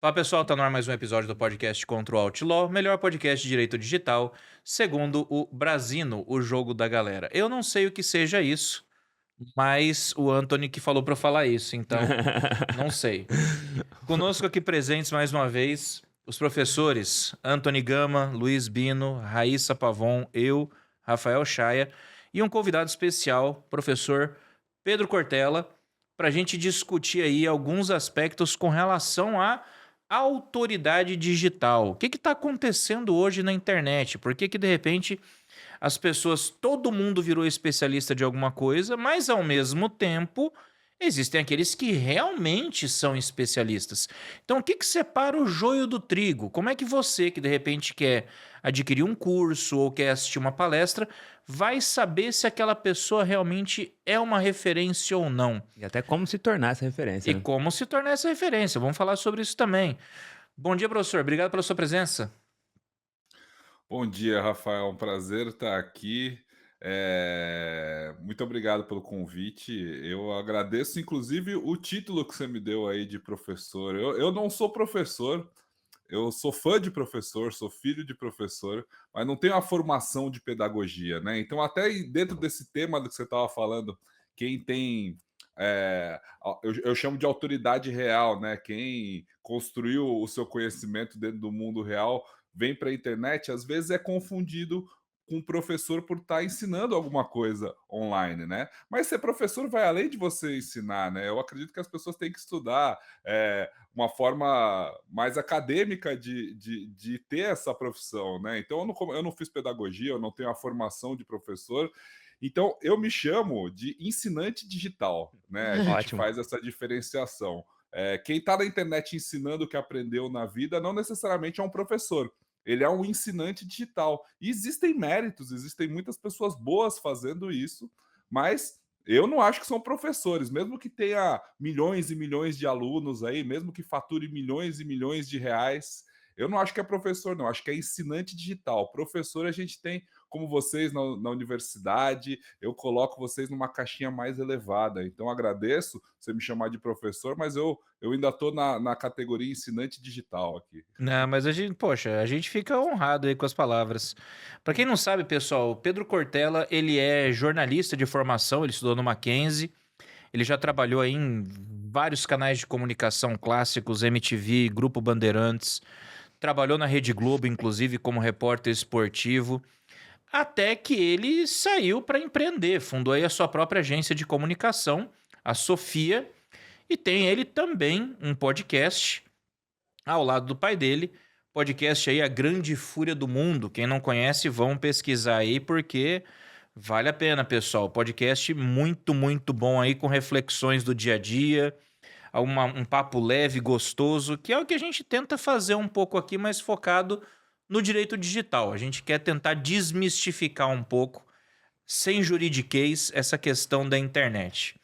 Fala pessoal, tá no ar mais um episódio do podcast Contra o Outlaw, melhor podcast de direito digital, segundo o Brasino, o jogo da galera. Eu não sei o que seja isso, mas o Anthony que falou pra eu falar isso, então não sei. Conosco aqui presentes mais uma vez os professores Anthony Gama, Luiz Bino, Raíssa Pavon, eu, Rafael Chaia e um convidado especial, professor Pedro Cortella, para a gente discutir aí alguns aspectos com relação à autoridade digital. O que está acontecendo hoje na internet? Por que de repente as pessoas, todo mundo virou especialista de alguma coisa, mas ao mesmo tempo existem aqueles que realmente são especialistas. Então, o que separa o joio do trigo? Como é que você, que de repente quer adquirir um curso ou quer assistir uma palestra, vai saber se aquela pessoa realmente é uma referência ou não? E até como se tornar essa referência, E né? como se tornar essa referência? Vamos falar sobre isso também. Bom dia, professor. Obrigado pela sua presença. Bom dia, Rafael. Um prazer estar aqui. Muito obrigado pelo convite. Eu agradeço, inclusive, o título que você me deu aí de professor. Eu não sou professor, eu sou fã de professor, sou filho de professor, mas não tenho a formação de pedagogia, né? Então, até dentro desse tema do que você estava falando, quem tem. Eu chamo de autoridade real, né? Quem construiu o seu conhecimento dentro do mundo real vem para a internet, às vezes é confundido com o professor por estar ensinando alguma coisa online, né? Mas ser professor vai além de você ensinar, né? Eu acredito que as pessoas têm que estudar uma forma mais acadêmica de ter essa profissão, né? Então eu não fiz pedagogia, eu não tenho a formação de professor, então eu me chamo de ensinante digital, né? A gente Ótimo. faz essa diferenciação. Quem está na internet ensinando o que aprendeu na vida não necessariamente é um professor. Ele é um ensinante digital. E existem méritos, existem muitas pessoas boas fazendo isso, mas eu não acho que são professores, mesmo que tenha milhões e milhões de alunos aí, mesmo que fature milhões e milhões de reais, eu não acho que é professor, não, acho que é ensinante digital. Professor a gente tem, como vocês na universidade, eu coloco vocês numa caixinha mais elevada. Então agradeço você me chamar de professor, mas eu ainda estou na categoria ensinante digital aqui. Não, mas a gente, poxa, a gente fica honrado aí com as palavras. Para quem não sabe, pessoal, o Pedro Cortella, ele é jornalista de formação, ele estudou no Mackenzie, ele já trabalhou aí em vários canais de comunicação clássicos, MTV, Grupo Bandeirantes, trabalhou na Rede Globo, inclusive, como repórter esportivo, até que ele saiu para empreender, fundou aí a sua própria agência de comunicação, a Sofia, e tem ele também um podcast ao lado do pai dele. Podcast aí, A Grande Fúria do Mundo. Quem não conhece, vão pesquisar aí, porque vale a pena, pessoal. Podcast muito, muito bom aí, com reflexões do dia a dia, um papo leve, gostoso, que é o que a gente tenta fazer um pouco aqui, mas focado no direito digital. A gente quer tentar desmistificar um pouco, sem juridiquês, essa questão da internet.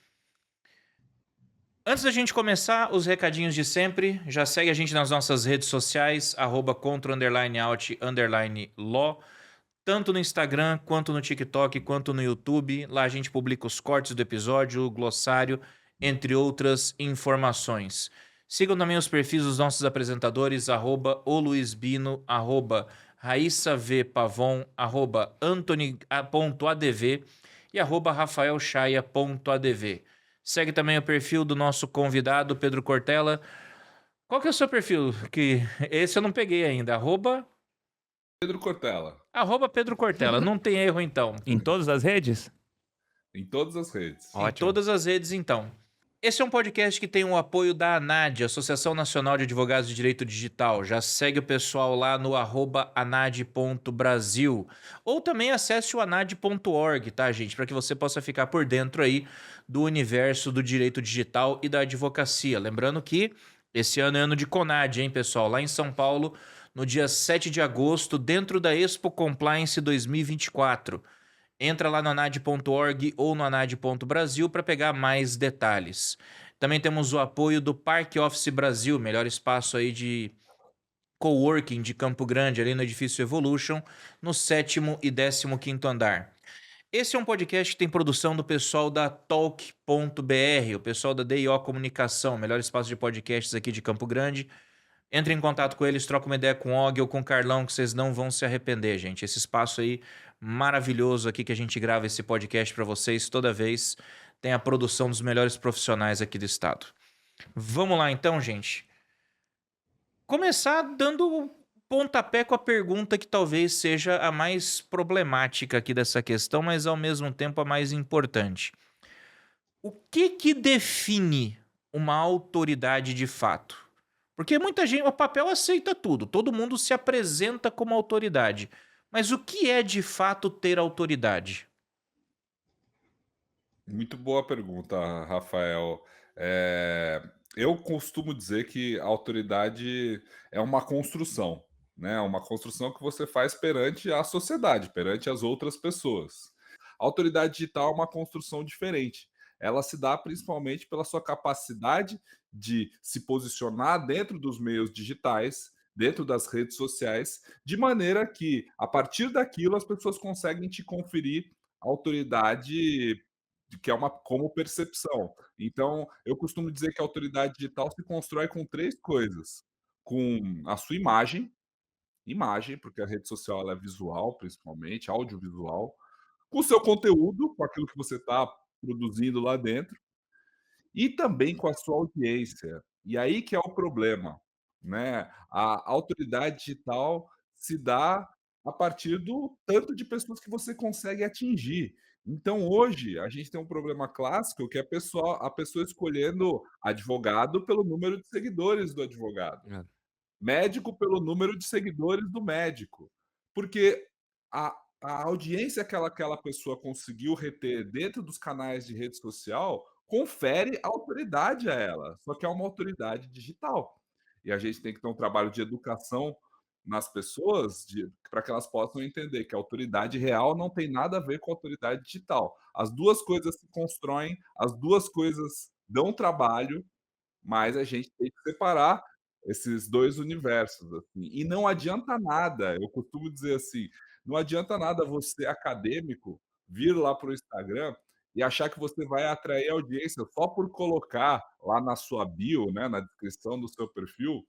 Antes da gente começar, os recadinhos de sempre. Já segue a gente nas nossas redes sociais, @contra_out_law, tanto no Instagram, quanto no TikTok, quanto no YouTube. Lá a gente publica os cortes do episódio, o glossário, entre outras informações. Sigam também os perfis dos nossos apresentadores, @oluizbino, @raissavpavon, @antony.adv e @rafaelchaia.adv. Segue também o perfil do nosso convidado, Pedro Cortella. Qual que é o seu perfil? Que esse eu não peguei ainda. Pedro Cortella, Arroba Pedro Cortella. Não tem erro, então. Em todas as redes? em todas as redes. Em Ótimo. todas as redes, então. Esse é um podcast que tem o apoio da ANAD, Associação Nacional de Advogados de Direito Digital. Já segue o pessoal lá no @anad.brasil. Ou também acesse o anad.org, tá, gente? Para que você possa ficar por dentro aí do universo do direito digital e da advocacia. Lembrando que esse ano é ano de CONAD, hein, pessoal? Lá em São Paulo, no dia 7 de agosto, dentro da Expo Compliance 2024. Entra lá no anad.org ou no anad.brasil para pegar mais detalhes. Também temos o apoio do Parque Office Brasil, melhor espaço aí de coworking de Campo Grande, ali no edifício Evolution, no 7º e 15º andar. Esse é um podcast que tem produção do pessoal da Talk.br, o pessoal da DIO Comunicação, melhor espaço de podcasts aqui de Campo Grande. Entre em contato com eles, troca uma ideia com o Og ou com o Carlão, que vocês não vão se arrepender, gente. Esse espaço aí maravilhoso aqui que a gente grava esse podcast pra vocês toda vez. Tem a produção dos melhores profissionais aqui do estado. Vamos lá então, gente. Começar dando pontapé com a pergunta que talvez seja a mais problemática aqui dessa questão, mas ao mesmo tempo a mais importante. O que define uma autoridade de fato? Porque muita gente, o papel aceita tudo, todo mundo se apresenta como autoridade. Mas o que é de fato ter autoridade? Muito boa pergunta, Rafael. Eu costumo dizer que a autoridade é uma construção, né? Uma construção que você faz perante a sociedade, perante as outras pessoas. A autoridade digital é uma construção diferente. Ela se dá principalmente pela sua capacidade de se posicionar dentro dos meios digitais, dentro das redes sociais, de maneira que, a partir daquilo, as pessoas conseguem te conferir autoridade que é uma como percepção. Então, eu costumo dizer que a autoridade digital se constrói com 3 coisas: com a sua imagem, porque a rede social ela é visual, principalmente, audiovisual, com o seu conteúdo, com aquilo que você está produzindo lá dentro, e também com a sua audiência. E aí que é o problema, né? A autoridade digital se dá a partir do tanto de pessoas que você consegue atingir. Então, hoje, a gente tem um problema clássico que é a pessoa escolhendo advogado pelo número de seguidores do advogado, É. médico pelo número de seguidores do médico. Porque a, a audiência que aquela pessoa conseguiu reter dentro dos canais de rede social confere autoridade a ela, só que é uma autoridade digital. E a gente tem que ter um trabalho de educação nas pessoas para que elas possam entender que a autoridade real não tem nada a ver com a autoridade digital. As duas coisas se constroem, as duas coisas dão trabalho, mas a gente tem que separar esses 2 universos, assim. E não adianta nada, eu costumo dizer assim, não adianta nada você, acadêmico, vir lá para o Instagram e achar que você vai atrair audiência só por colocar lá na sua bio, né, na descrição do seu perfil,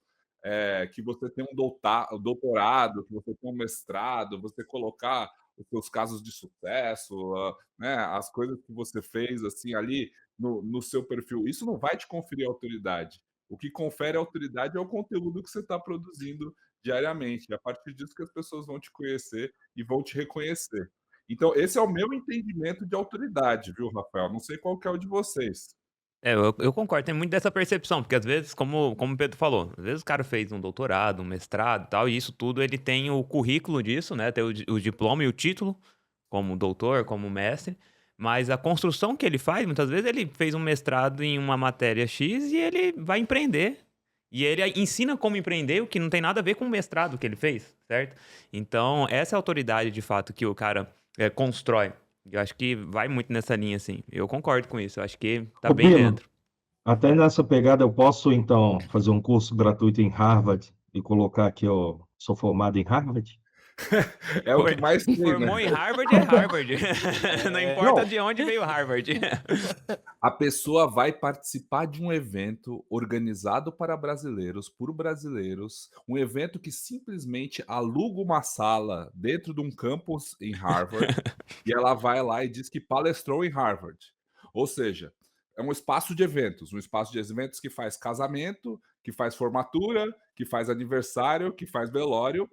que você tem um doutorado, que você tem um mestrado, você colocar os seus casos de sucesso, né, as coisas que você fez, assim, ali no seu perfil. Isso não vai te conferir autoridade. O que confere autoridade é o conteúdo que você está produzindo diariamente. É a partir disso que as pessoas vão te conhecer e vão te reconhecer. Então, esse é o meu entendimento de autoridade, viu, Rafael? Não sei qual que é o de vocês. Eu concordo, tem muito dessa percepção, porque às vezes, como o Pedro falou, às vezes o cara fez um doutorado, um mestrado e tal, e isso tudo ele tem o currículo disso, né? Tem o diploma e o título, como doutor, como mestre, mas a construção que ele faz, muitas vezes ele fez um mestrado em uma matéria X e ele vai empreender. E ele ensina como empreender, o que não tem nada a ver com o mestrado que ele fez, certo? Então, essa é a autoridade de fato que o cara constrói. Eu acho que vai muito nessa linha, assim. Eu concordo com isso. Eu acho que tá Ô, bem Pino, dentro. até nessa pegada eu posso então fazer um curso gratuito em Harvard e colocar que eu sou formado em Harvard? É o que mais tem, né? Formou em Harvard é Harvard. Não importa Não, de onde veio Harvard. A pessoa vai participar de um evento organizado para brasileiros, por brasileiros, um evento que simplesmente aluga uma sala dentro de um campus em Harvard, e ela vai lá e diz que palestrou em Harvard. Ou seja, é um espaço de eventos que faz casamento, que faz formatura, que faz aniversário, que faz velório.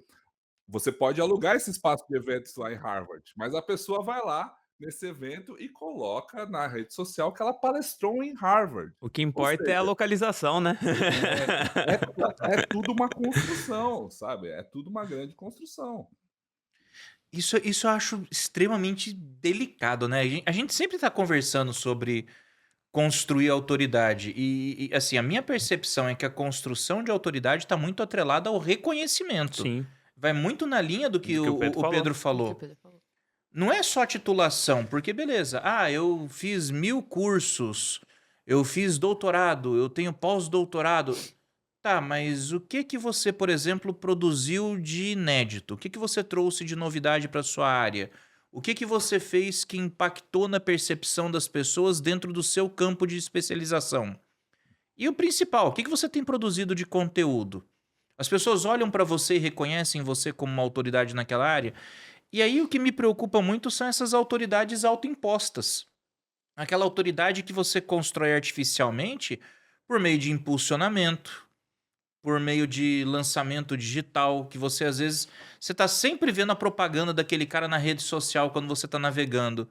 Você pode alugar esse espaço de eventos lá em Harvard, mas a pessoa vai lá nesse evento e coloca na rede social que ela palestrou em Harvard. O que Ou importa é a seja, localização, né? é tudo uma construção, sabe? É tudo uma grande construção. Isso eu acho extremamente delicado, né? A gente sempre está conversando sobre construir autoridade. Assim, a minha percepção é que a construção de autoridade está muito atrelada ao reconhecimento. Sim. Vai muito na linha do que Do que o o, Pedro o falou. Pedro O que o falou. Pedro falou. Não é só titulação, porque beleza, eu fiz 1000 cursos, eu fiz doutorado, eu tenho pós-doutorado. Tá, mas o que que você, por exemplo, produziu de inédito? O que que você trouxe de novidade para sua área? O que que você fez que impactou na percepção das pessoas dentro do seu campo de especialização? E o principal, o que que você tem produzido de conteúdo? As pessoas olham para você e reconhecem você como uma autoridade naquela área. E aí o que me preocupa muito são essas autoridades autoimpostas. Aquela autoridade que você constrói artificialmente por meio de impulsionamento, por meio de lançamento digital, que você às vezes você tá sempre vendo a propaganda daquele cara na rede social quando você tá navegando.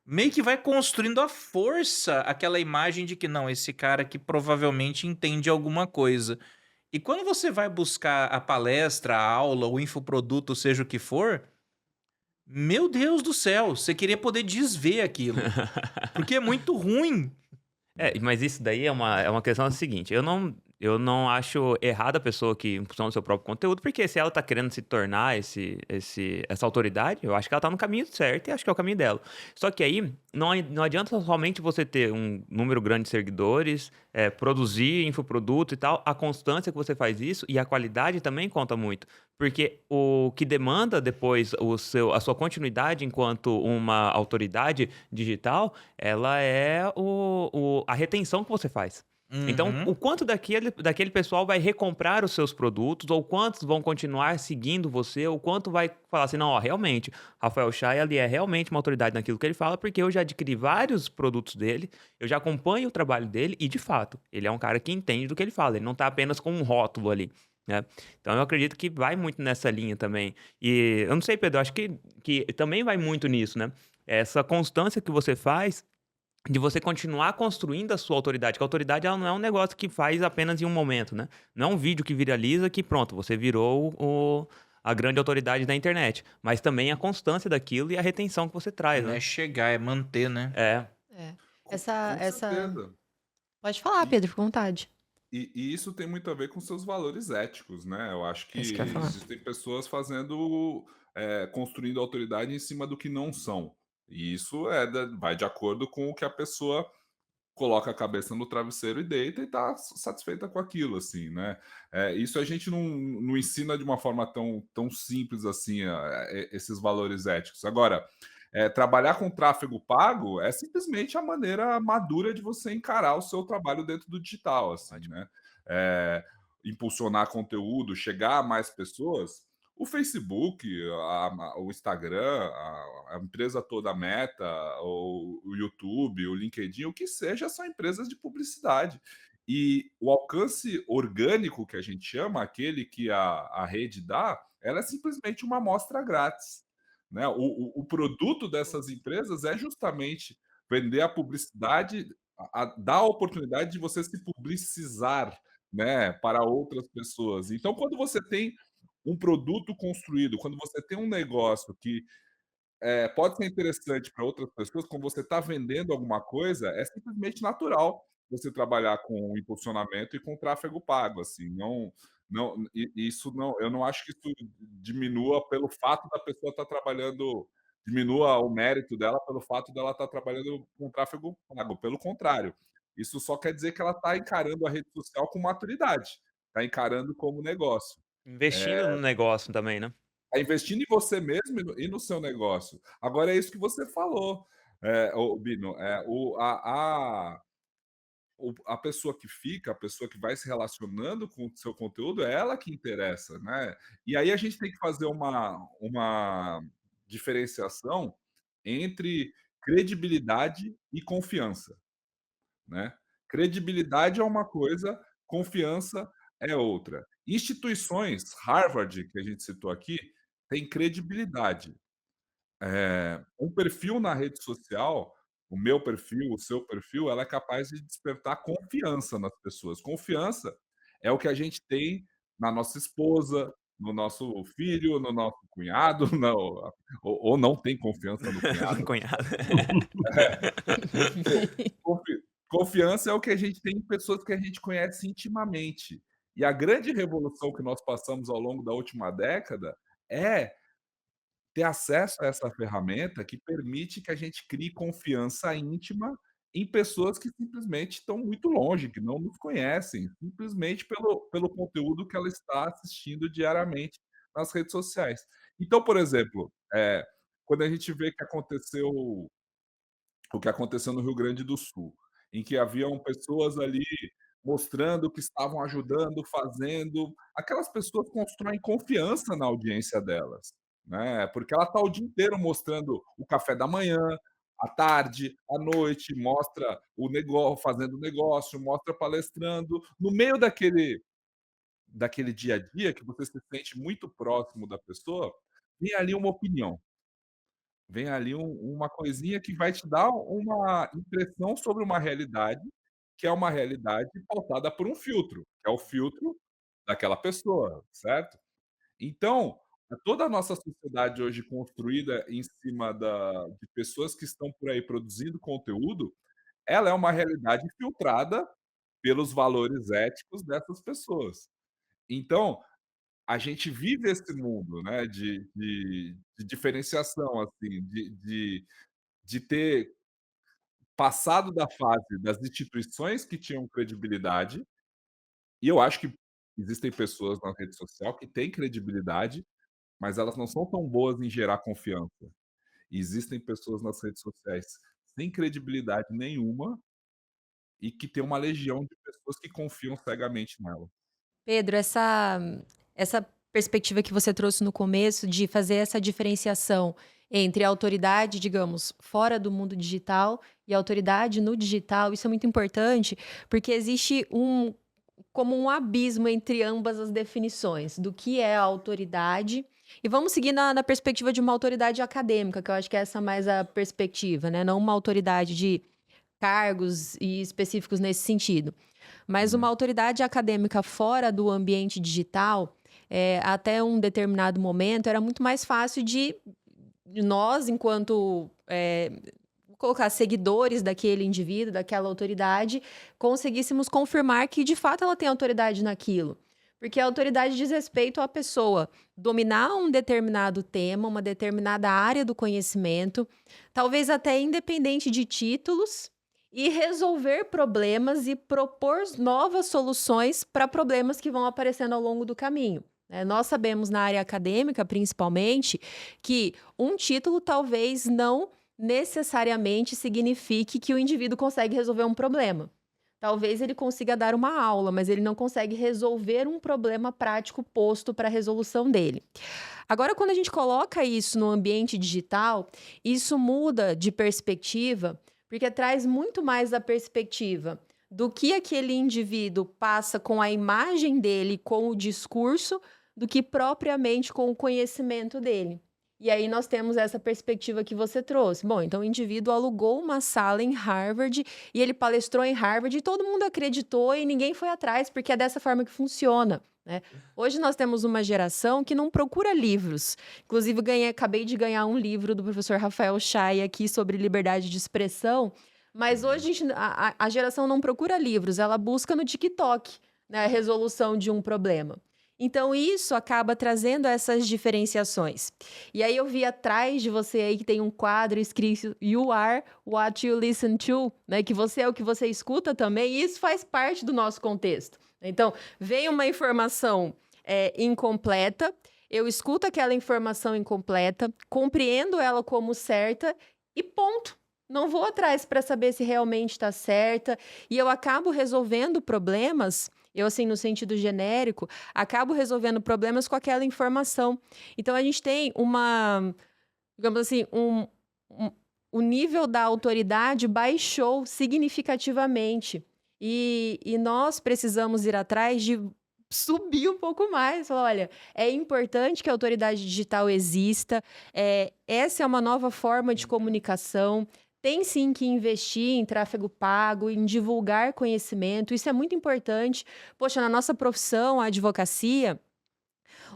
Meio que vai construindo à força aquela imagem de que não, esse cara aqui provavelmente entende alguma coisa. E quando você vai buscar a palestra, a aula, o infoproduto, seja o que for, meu Deus do céu, você queria poder desver aquilo, porque é muito ruim. Mas isso daí é uma questão seguinte, eu não acho errado a pessoa que impulsiona o seu próprio conteúdo, porque se ela tá querendo se tornar essa autoridade, eu acho que ela tá no caminho certo e acho que é o caminho dela. Só que aí não adianta somente você ter um número grande de seguidores, produzir infoproduto e tal, a constância que você faz isso e a qualidade também conta muito. Porque o que demanda depois a sua continuidade enquanto uma autoridade digital, ela é a retenção que você faz. Então, Uhum. o quanto daquele pessoal vai recomprar os seus produtos, ou quantos vão continuar seguindo você, ou quanto vai falar assim, não, ó, realmente, Rafael Chay, ele é realmente uma autoridade naquilo que ele fala, porque eu já adquiri vários produtos dele, eu já acompanho o trabalho dele, e de fato, ele é um cara que entende do que ele fala, ele não tá apenas com um rótulo ali, né? Então, eu acredito que vai muito nessa linha também. E eu não sei, Pedro, eu acho que também vai muito nisso, né? Essa constância que você faz de você continuar construindo a sua autoridade, que a autoridade ela não é um negócio que faz apenas em um momento, né? Não é um vídeo que viraliza que pronto, você virou a grande autoridade da internet, mas também a constância daquilo e a retenção que você traz, Não é né? chegar, é manter, né. É. É. Com, Essa com essa certeza. Pode falar, E, Pedro, fica à vontade. e isso tem muito a ver com seus valores éticos, né? Eu acho que É isso que eu ia falar. existem pessoas construindo autoridade em cima do que não são. E isso vai de acordo com o que a pessoa coloca a cabeça no travesseiro e deita e tá satisfeita com aquilo, assim, né? Isso a gente não ensina de uma forma tão simples assim, esses valores éticos. Agora, trabalhar com tráfego pago é simplesmente a maneira madura de você encarar o seu trabalho dentro do digital, assim, Ótimo. né? É, impulsionar conteúdo, chegar a mais pessoas. O Facebook, o Instagram, a empresa toda, a Meta, o YouTube, o LinkedIn, o que seja, são empresas de publicidade. E o alcance orgânico que a gente chama, aquele que a rede dá, ela é simplesmente uma amostra grátis. Né? O produto dessas empresas é justamente vender a publicidade, dar a oportunidade de você se publicizar, né, para outras pessoas. Então, quando você tem um produto construído, quando você tem um negócio que pode ser interessante para outras pessoas, quando você está vendendo alguma coisa, é simplesmente natural você trabalhar com impulsionamento e com tráfego pago, assim, isso não, eu não acho que isso diminua pelo fato da pessoa estar trabalhando, diminua o mérito dela pelo fato dela estar trabalhando com tráfego pago, pelo contrário, isso só quer dizer que ela está encarando a rede social com maturidade, está encarando como negócio. Investindo no negócio também, né? É investindo em você mesmo e no seu negócio. Agora é isso que você falou, ô Bino, a pessoa que fica, a pessoa que vai se relacionando com o seu conteúdo, é ela que interessa, né. E aí a gente tem que fazer uma diferenciação entre credibilidade e confiança, né. Credibilidade é uma coisa, confiança é outra. Instituições, Harvard, que a gente citou aqui, tem credibilidade. Um perfil na rede social, o meu perfil, o seu perfil, ela é capaz de despertar confiança nas pessoas. Confiança é o que a gente tem na nossa esposa, no nosso filho, no nosso cunhado, não, ou não tem confiança no No cunhado. cunhado. Confiança é o que a gente tem em pessoas que a gente conhece intimamente. E a grande revolução que nós passamos ao longo da última década é ter acesso a essa ferramenta que permite que a gente crie confiança íntima em pessoas que simplesmente estão muito longe, que não nos conhecem, simplesmente pelo conteúdo que ela está assistindo diariamente nas redes sociais. Então, por exemplo, quando a gente vê que aconteceu o que aconteceu no Rio Grande do Sul, em que haviam pessoas ali mostrando que estavam ajudando, fazendo. Aquelas pessoas constroem confiança na audiência delas, né? Porque ela está o dia inteiro mostrando o café da manhã, à tarde, à noite, mostra o negócio, fazendo negócio, mostra palestrando. No meio daquele dia a dia que você se sente muito próximo da pessoa, vem ali uma opinião, vem ali uma coisinha que vai te dar uma impressão sobre uma realidade, que é uma realidade pautada por um filtro, que é o filtro daquela pessoa, certo? Então, toda a nossa sociedade hoje construída em cima de pessoas que estão por aí produzindo conteúdo, ela é uma realidade filtrada pelos valores éticos dessas pessoas. Então, a gente vive esse mundo, né, de diferenciação, assim, de ter passado da fase das instituições que tinham credibilidade, e eu acho que existem pessoas na rede social que têm credibilidade, mas elas não são tão boas em gerar confiança. E existem pessoas nas redes sociais sem credibilidade nenhuma e que tem uma legião de pessoas que confiam cegamente nela. Pedro, essa perspectiva que você trouxe no começo de fazer essa diferenciação entre a autoridade, digamos, fora do mundo digital e a autoridade no digital, isso é muito importante, porque existe como um abismo entre ambas as definições do que é a autoridade. E vamos seguir na perspectiva de uma autoridade acadêmica, que eu acho que é essa mais a perspectiva, né? Não uma autoridade de cargos e específicos nesse sentido. Mas uma Uhum. autoridade acadêmica fora do ambiente digital, até um determinado momento, era muito mais fácil de nós, enquanto vou colocar seguidores daquele indivíduo, daquela autoridade, conseguíssemos confirmar que de fato ela tem autoridade naquilo. Porque a autoridade diz respeito à pessoa dominar um determinado tema, uma determinada área do conhecimento, talvez até independente de títulos, e resolver problemas e propor novas soluções para problemas que vão aparecendo ao longo do caminho. Nós sabemos na área acadêmica, principalmente, que um título talvez não necessariamente signifique que o indivíduo consegue resolver um problema. Talvez ele consiga dar uma aula, mas ele não consegue resolver um problema prático posto para a resolução dele. Agora, quando a gente coloca isso no ambiente digital, isso muda de perspectiva, porque traz muito mais a perspectiva do que aquele indivíduo passa com a imagem dele, com o discurso, do que propriamente com o conhecimento dele. E aí nós temos essa perspectiva que você trouxe. Bom, então o indivíduo alugou uma sala em Harvard e ele palestrou em Harvard e todo mundo acreditou e ninguém foi atrás, porque é dessa forma que funciona, né? Hoje nós temos uma geração que não procura livros. Inclusive, acabei de ganhar um livro do professor Rafael Chay aqui sobre liberdade de expressão, mas hoje a geração não procura livros, ela busca no TikTok, né, a resolução de um problema. Então, isso acaba trazendo essas diferenciações. E aí eu vi atrás de você aí que tem um quadro escrito You are what you listen to, né? Que você é o que você escuta também, e isso faz parte do nosso contexto. Então, vem uma informação incompleta, eu escuto aquela informação incompleta, compreendo ela como certa e ponto. Não vou atrás para saber se realmente está certa, e eu acabo resolvendo problemas. Eu, assim, no sentido genérico, acabo resolvendo problemas com aquela informação. Então, a gente tem digamos assim, o nível da autoridade baixou significativamente. E nós precisamos ir atrás de subir um pouco mais. Falar, olha, é importante que a autoridade digital exista, essa é uma nova forma de comunicação. Tem sim que investir em tráfego pago, em divulgar conhecimento, isso é muito importante. Poxa, na nossa profissão, a advocacia,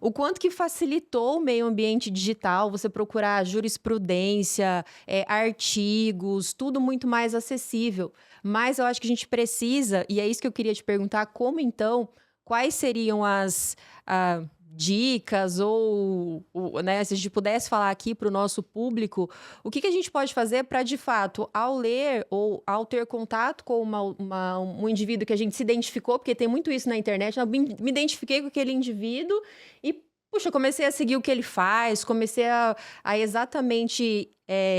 o quanto que facilitou o meio ambiente digital, você procurar jurisprudência, artigos, tudo muito mais acessível. Mas eu acho que a gente precisa, e é isso que eu queria te perguntar, como então, quais seriam as dicas né, se a gente pudesse falar aqui para o nosso público, o que a gente pode fazer para, de fato, ao ler ou ao ter contato com um indivíduo que a gente se identificou, porque tem muito isso na internet, eu me identifiquei com aquele indivíduo e Puxa, eu comecei a seguir o que ele faz, comecei a exatamente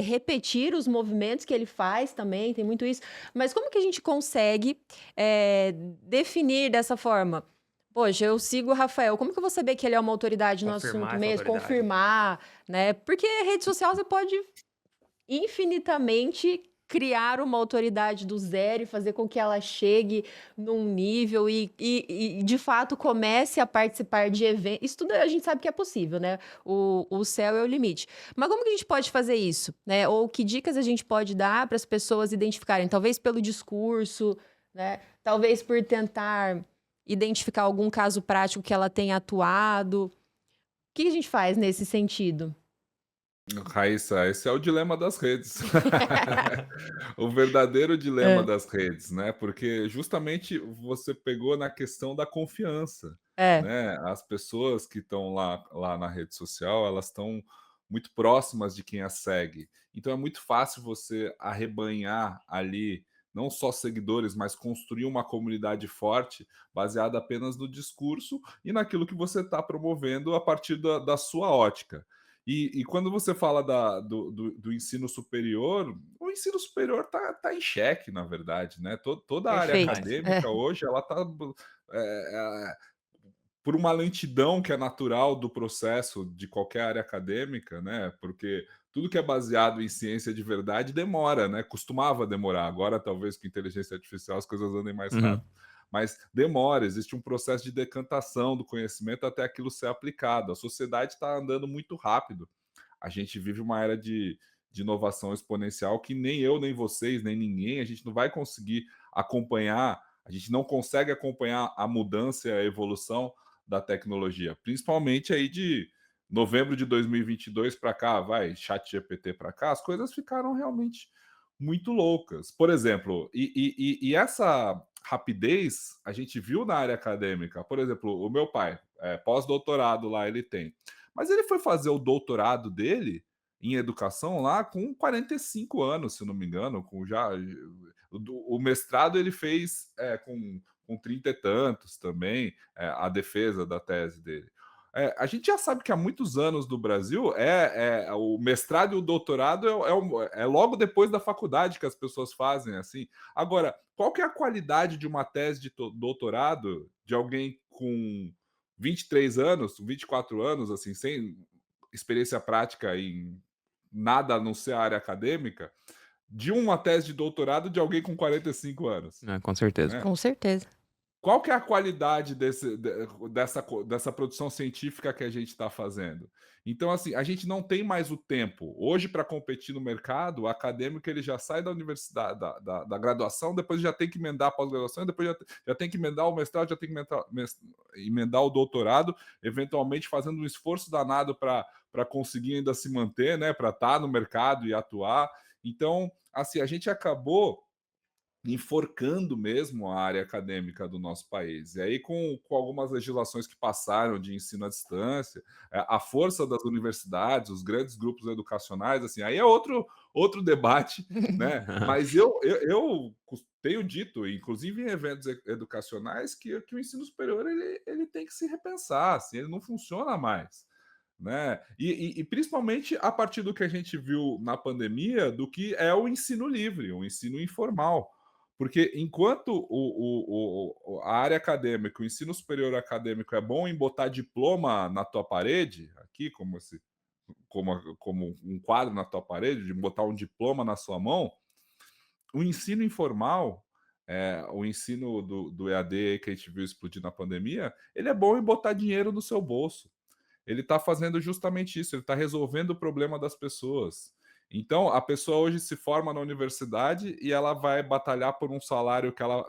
repetir os movimentos que ele faz também, tem muito isso. Mas como que a gente consegue definir dessa forma? Poxa, eu sigo o Rafael, como que eu vou saber que ele é uma autoridade no Confirmar assunto essa mesmo? autoridade. Confirmar, né? Porque rede social você pode infinitamente criar uma autoridade do zero e fazer com que ela chegue num nível e de fato comece a participar de eventos. Isso tudo a gente sabe que é possível, né? O céu é o limite. Mas como que a gente pode fazer isso, né? Ou que dicas a gente pode dar para as pessoas identificarem? Talvez pelo discurso, né? Talvez por tentar identificar algum caso prático que ela tenha atuado. O que a gente faz nesse sentido? Raíssa, esse é o dilema das redes. O verdadeiro dilema É, das redes, né? Porque justamente você pegou na questão da confiança, é, né? As pessoas que estão lá na rede social, elas estão muito próximas de quem as segue. Então é muito fácil você arrebanhar ali não só seguidores, mas construir uma comunidade forte baseada apenas no discurso e naquilo que você está promovendo a partir da sua ótica. E quando você fala do ensino superior, o ensino superior está em xeque, na verdade, né? Toda a área perfeito. Demais. É. acadêmica hoje ela está por uma lentidão que é natural do processo de qualquer área acadêmica, né? Porque tudo que é baseado em ciência de verdade demora, né? Costumava demorar. Agora, talvez com inteligência artificial as coisas andem mais Uhum. rápido. Mas demora, existe um processo de decantação do conhecimento até aquilo ser aplicado. A sociedade está andando muito rápido. A gente vive uma era de inovação exponencial que nem eu, nem vocês, nem ninguém, a gente não vai conseguir acompanhar, a gente não consegue acompanhar a mudança e a evolução da tecnologia, principalmente aí de novembro de 2022 para cá, vai, chat GPT para cá, as coisas ficaram realmente muito loucas. Por exemplo, e essa rapidez a gente viu na área acadêmica. Por exemplo, o meu pai, pós-doutorado lá ele tem. Mas ele foi fazer o doutorado dele em educação lá com 45 anos, se não me engano, com já o mestrado ele fez com 30 e tantos também, a defesa da tese dele. A gente já sabe que há muitos anos no Brasil o mestrado e o doutorado é logo depois da faculdade que as pessoas fazem assim. Agora, qual que é a qualidade de uma tese de doutorado de alguém com 23 anos, 24 anos, assim, sem experiência prática em nada a não ser a área acadêmica, de uma tese de doutorado de alguém com 45 anos, É, com certeza. né? Com certeza. Qual que é a qualidade dessa produção científica que a gente está fazendo? Então, assim, a gente não tem mais o tempo. Hoje, para competir no mercado, o acadêmico ele já sai da universidade, da graduação, depois já tem que emendar a pós-graduação, depois já tem que emendar o mestrado, já tem que emendar o doutorado, eventualmente fazendo um esforço danado para conseguir ainda se manter, né? Para estar no mercado e atuar. Então, assim, a gente acabou enforcando mesmo a área acadêmica do nosso país. E aí, com algumas legislações que passaram de ensino à distância, a força das universidades, os grandes grupos educacionais, assim, aí é outro debate, né? Mas eu tenho dito, inclusive em eventos educacionais, que o ensino superior ele tem que se repensar, assim, ele não funciona mais. Né? E principalmente a partir do que a gente viu na pandemia, do que é o ensino livre, o ensino informal. Porque enquanto a área acadêmica, o ensino superior acadêmico é bom em botar diploma na tua parede, aqui, como um quadro na tua parede, de botar um diploma na sua mão, o ensino informal, o ensino do EAD que a gente viu explodir na pandemia, ele é bom em botar dinheiro no seu bolso. Ele está fazendo justamente isso, ele está resolvendo o problema das pessoas. Então, a pessoa hoje se forma na universidade e ela vai batalhar por um salário que ela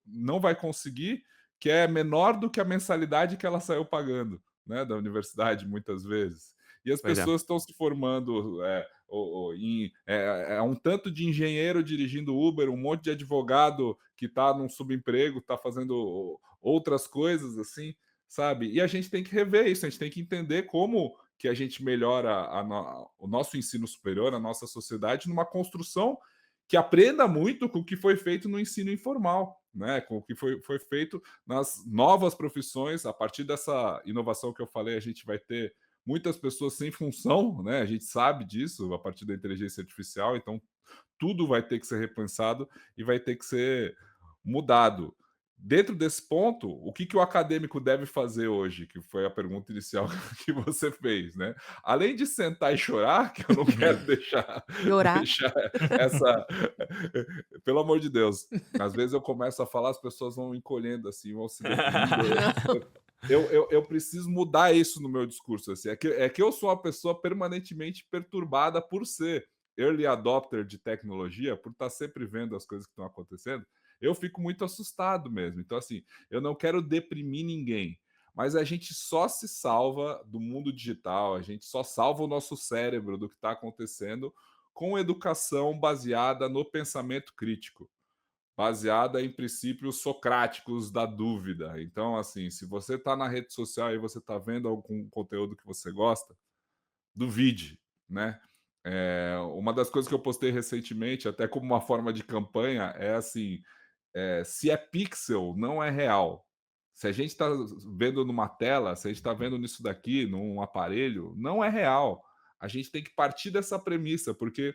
não vai conseguir, que é menor do que a mensalidade que ela saiu pagando, né, da universidade, muitas vezes. E as Pois é. pessoas estão se formando um tanto de engenheiro dirigindo Uber, um monte de advogado que está num subemprego, está fazendo outras coisas assim, sabe? E a gente tem que rever isso, a gente tem que entender como que a gente melhora o nosso ensino superior, a nossa sociedade, numa construção que aprenda muito com o que foi feito no ensino informal. né, com o que foi feito nas novas profissões. A partir dessa inovação que eu falei, a gente vai ter muitas pessoas sem função, né? A gente sabe disso a partir da inteligência artificial, então tudo vai ter que ser repensado e vai ter que ser mudado. Dentro desse ponto, o que o acadêmico deve fazer hoje? Que foi a pergunta inicial que você fez, né? Além de sentar e chorar, que eu não quero Chorar. deixar essa. Pelo amor de Deus. Às vezes eu começo a falar, as pessoas vão encolhendo assim, vão se deprimindo. Eu preciso mudar isso no meu discurso. Assim. É que eu sou uma pessoa permanentemente perturbada por ser early adopter de tecnologia, por estar sempre vendo as coisas que estão acontecendo. Eu fico muito assustado mesmo. Então, assim, eu não quero deprimir ninguém, mas a gente só se salva do mundo digital, a gente só salva o nosso cérebro do que está acontecendo com educação baseada no pensamento crítico, baseada em princípios socráticos da dúvida. Então, assim, se você está na rede social e você está vendo algum conteúdo que você gosta, duvide, né? Uma das coisas que eu postei recentemente, até como uma forma de campanha, é assim: se é pixel, não é real. Se a gente está vendo numa tela, se a gente está vendo nisso daqui, num aparelho, não é real. A gente tem que partir dessa premissa, porque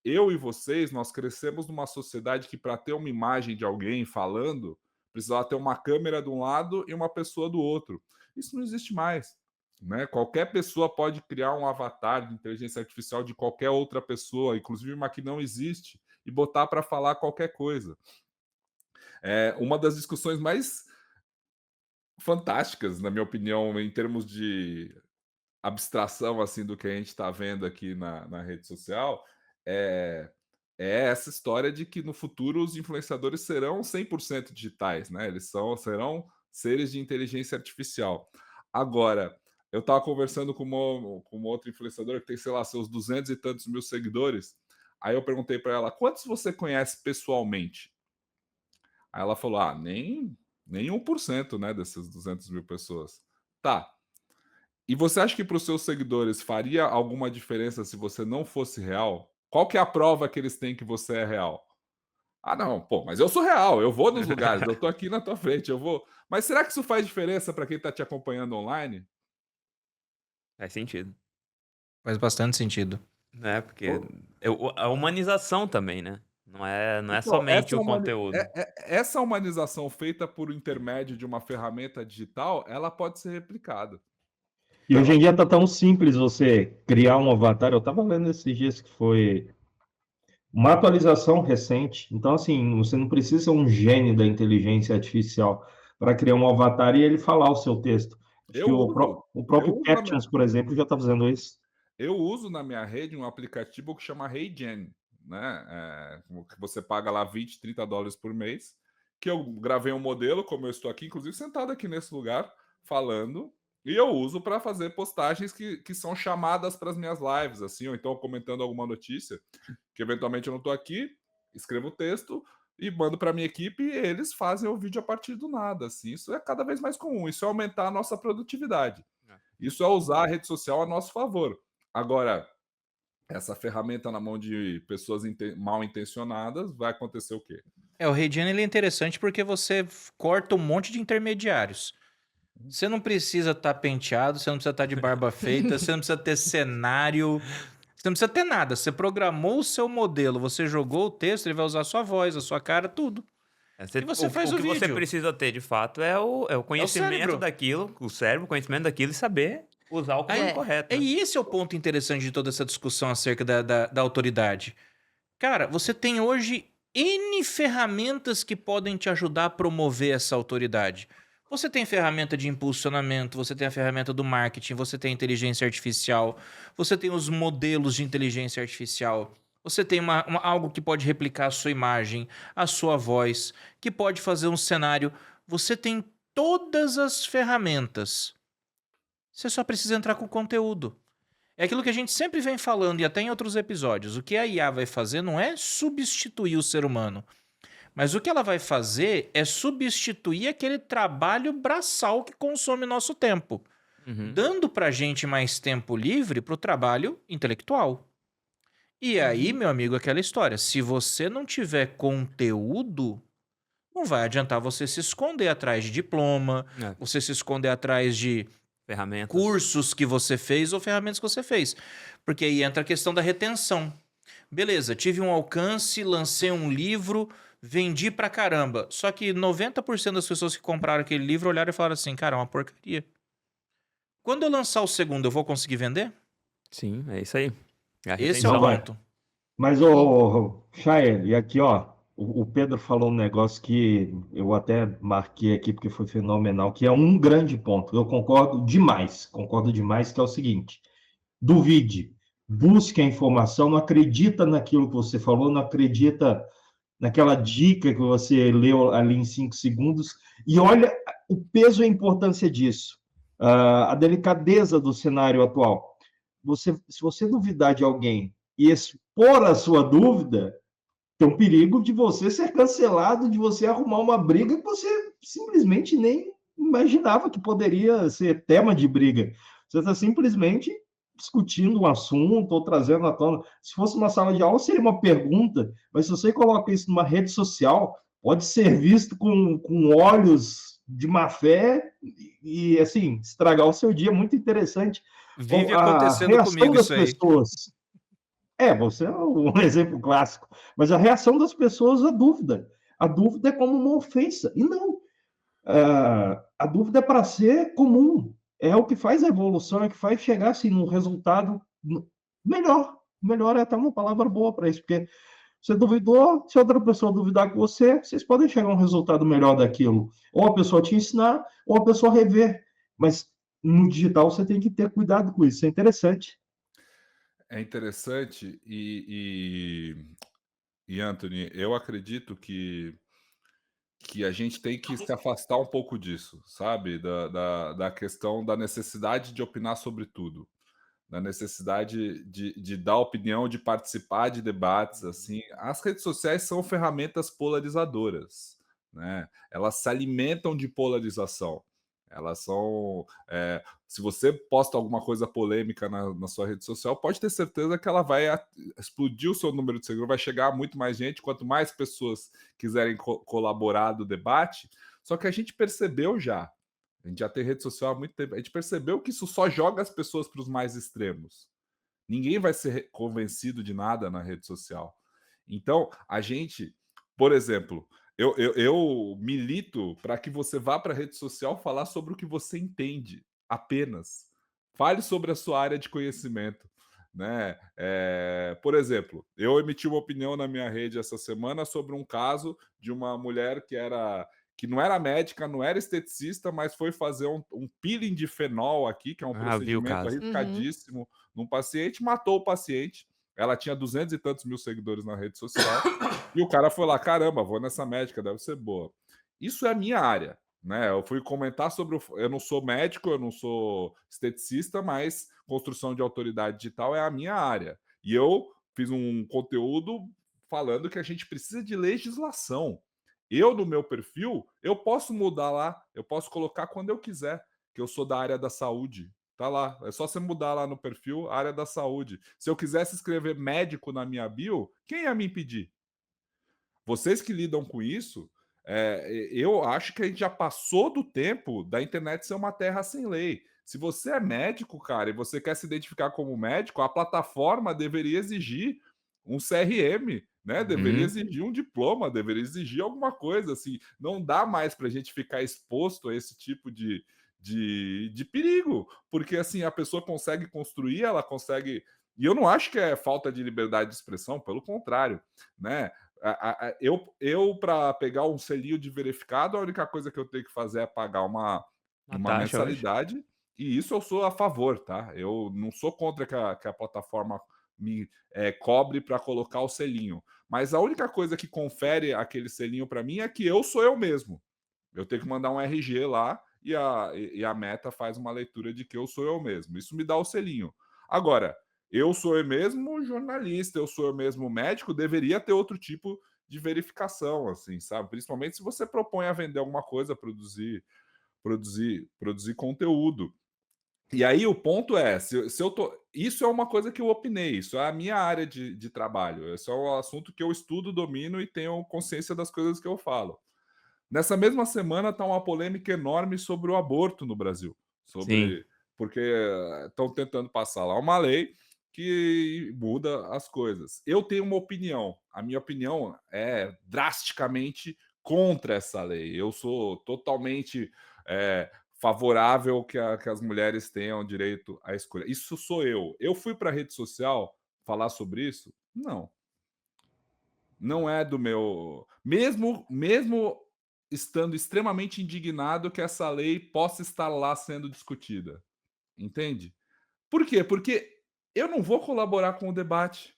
eu e vocês, nós crescemos numa sociedade que, para ter uma imagem de alguém falando, precisava ter uma câmera de um lado e uma pessoa do outro. Isso não existe mais. Né? Qualquer pessoa pode criar um avatar de inteligência artificial de qualquer outra pessoa, inclusive uma que não existe, e botar para falar qualquer coisa. Uma das discussões mais fantásticas, na minha opinião, em termos de abstração assim do que a gente está vendo aqui na rede social, é, é essa história de que no futuro os influenciadores serão 100% digitais, né? Eles serão seres de inteligência artificial. Agora, eu estava conversando com uma outra influenciadora que tem, sei lá, seus 200 e tantos mil seguidores. Aí eu perguntei para ela, quantos você conhece pessoalmente? Aí ela falou, nem 1%, né, dessas 200 mil pessoas. Tá. E você acha que para os seus seguidores faria alguma diferença se você não fosse real? Qual que é a prova que eles têm que você é real? Não, pô, mas eu sou real, eu vou nos lugares, eu tô aqui na tua frente, eu vou. Mas será que isso faz diferença para quem está te acompanhando online? Faz sentido. Faz bastante sentido. Né? Porque a humanização também, né? Não é Então, somente o conteúdo. essa humanização feita por intermédio de uma ferramenta digital, ela pode ser replicada. E hoje em dia tá tão simples você criar um avatar. Eu estava lendo esses dias que foi uma atualização recente. Então, assim, você não precisa ser um gênio da inteligência artificial para criar um avatar e ele falar o seu texto. Acho que o próprio Captions, por exemplo, já está fazendo isso. Eu uso na minha rede um aplicativo que chama HeyGen, né? Que você paga lá 20, 30 dólares por mês, que eu gravei um modelo, como eu estou aqui, inclusive sentado aqui nesse lugar, falando, e eu uso para fazer postagens que são chamadas para as minhas lives, assim, ou então comentando alguma notícia, que eventualmente eu não estou aqui, escrevo o texto e mando para minha equipe e eles fazem o vídeo a partir do nada, assim. Isso é cada vez mais comum, isso é aumentar a nossa produtividade. Isso é usar a rede social a nosso favor. Agora, essa ferramenta na mão de pessoas mal intencionadas, vai acontecer o quê? O Regiane ele é interessante porque você corta um monte de intermediários. Você não precisa estar penteado, você não precisa estar de barba feita, você não precisa ter cenário, você não precisa ter nada. Você programou o seu modelo, você jogou o texto, ele vai usar a sua voz, a sua cara, tudo. E você faz o que você vídeo. precisa ter, de fato, é o conhecimento cérebro. daquilo, o cérebro, o conhecimento daquilo e saber usar o comando correto. Né? E esse é o ponto interessante de toda essa discussão acerca da autoridade. Cara, você tem hoje N ferramentas que podem te ajudar a promover essa autoridade. Você tem ferramenta de impulsionamento, você tem a ferramenta do marketing, você tem a inteligência artificial, você tem os modelos de inteligência artificial, você tem algo que pode replicar a sua imagem, a sua voz, que pode fazer um cenário. Você tem todas as ferramentas. Você só precisa entrar com o conteúdo. É aquilo que a gente sempre vem falando, e até em outros episódios. O que a IA vai fazer não é substituir o ser humano. Mas o que ela vai fazer é substituir aquele trabalho braçal que consome nosso tempo. Dando pra gente mais tempo livre pro trabalho intelectual. E aí, meu amigo, aquela história. Se você não tiver conteúdo, Não vai adiantar você se esconder atrás de diploma, É, você se esconder atrás de ferramentas. cursos que você fez ou ferramentas que você fez. Porque aí entra a questão da retenção. Beleza, tive um alcance, lancei um livro, vendi pra caramba. Só que 90% das pessoas que compraram aquele livro olharam e falaram assim, cara, é uma porcaria. Quando eu lançar o segundo, eu vou conseguir vender? Sim, é isso aí. É a Esse é o retenção. vai. ponto. Mas, ô, Chael, e aqui, ó, o Pedro falou um negócio que eu até marquei aqui porque foi fenomenal, que é um grande ponto. Eu concordo demais, que é o seguinte: duvide, busque a informação, não acredita naquilo que você falou, não acredita naquela dica que você leu ali em 5 segundos, e olha o peso e a importância disso, a delicadeza do cenário atual. Se você duvidar de alguém e expor a sua dúvida, tem um perigo de você ser cancelado, de você arrumar uma briga que você simplesmente nem imaginava que poderia ser tema de briga. Você está simplesmente discutindo um assunto ou trazendo à tona. Se fosse uma sala de aula, seria uma pergunta, mas se você coloca isso numa rede social, pode ser visto com olhos de má fé e, assim, estragar o seu dia. Muito interessante. Vive A acontecendo reação comigo das isso aí. pessoas. Você é um exemplo clássico. Mas a reação das pessoas à dúvida. A dúvida é como uma ofensa. E não. A dúvida é para ser comum. É o que faz a evolução, é o que faz chegar assim, num resultado melhor. Melhor é até uma palavra boa para isso, porque você duvidou, se outra pessoa duvidar com você, vocês podem chegar a um resultado melhor daquilo. Ou a pessoa te ensinar, ou a pessoa rever. Mas no digital você tem que ter cuidado com isso. Isso é interessante. É interessante e Anthony, eu acredito que a gente tem que se afastar um pouco disso, sabe? Da questão da necessidade de opinar sobre tudo, da necessidade de dar opinião, de participar de debates, assim. As redes sociais são ferramentas polarizadoras, né? Elas se alimentam de polarização. Elas são. Se você posta alguma coisa polêmica na sua rede social, pode ter certeza que ela vai explodir o seu número de seguidores, vai chegar a muito mais gente, quanto mais pessoas quiserem colaborar do debate. Só que a gente percebeu já, a gente já tem rede social há muito tempo. A gente percebeu que isso só joga as pessoas para os mais extremos. Ninguém vai ser convencido de nada na rede social. Então, a gente, por exemplo, eu milito para que você vá para a rede social falar sobre o que você entende, apenas. Fale sobre a sua área de conhecimento. Né? Por exemplo, eu emiti uma opinião na minha rede essa semana sobre um caso de uma mulher que não era médica, não era esteticista, mas foi fazer um peeling de fenol aqui, que é um Vi o procedimento caso. arriscadíssimo num paciente, matou o paciente. Ela tinha 200 e tantos mil seguidores na rede social. E o cara foi lá, caramba, vou nessa médica, deve ser boa. Isso é a minha área, né? Eu fui comentar sobre eu não sou médico, eu não sou esteticista, mas construção de autoridade digital é a minha área. E eu fiz um conteúdo falando que a gente precisa de legislação. Eu, no meu perfil, eu posso mudar lá, eu posso colocar quando eu quiser, que eu sou da área da saúde. Tá lá, é só você mudar lá no perfil, área da saúde. Se eu quisesse escrever médico na minha bio, quem ia me impedir? Vocês que lidam com isso, eu acho que a gente já passou do tempo da internet ser uma terra sem lei. Se você é médico, cara, e você quer se identificar como médico, a plataforma deveria exigir um CRM, né? Deveria exigir um diploma, deveria exigir alguma coisa assim. Não dá mais para a gente ficar exposto a esse tipo de perigo, porque assim a pessoa consegue construir, ela consegue. E eu não acho que é falta de liberdade de expressão, pelo contrário, né? Eu para pegar um selinho de verificado, a única coisa que eu tenho que fazer é pagar uma Taxa hoje. mensalidade, e isso eu sou a favor, tá? Eu não sou contra que a plataforma me cobre para colocar o selinho. Mas a única coisa que confere aquele selinho para mim é que eu sou eu mesmo. Eu tenho que mandar um RG lá e a Meta faz uma leitura de que eu sou eu mesmo. Isso me dá o selinho. Agora, eu sou eu mesmo jornalista, eu sou eu mesmo médico, deveria ter outro tipo de verificação, assim, sabe? Principalmente se você propõe a vender alguma coisa, produzir conteúdo. E aí o ponto é, se eu tô. Isso é uma coisa que eu opinei, isso é a minha área de trabalho. Esse é um assunto que eu estudo, domino e tenho consciência das coisas que eu falo. Nessa mesma semana está uma polêmica enorme sobre o aborto no Brasil. Sim. Porque estão tentando passar lá uma lei que muda as coisas. Eu tenho uma opinião. A minha opinião é drasticamente contra essa lei. Eu sou totalmente favorável que as mulheres tenham direito à escolha. Isso sou eu. Eu fui para a rede social falar sobre isso? Não. Não é do meu. Mesmo estando extremamente indignado que essa lei possa estar lá sendo discutida. Entende? Por quê? Porque eu não vou colaborar com o debate.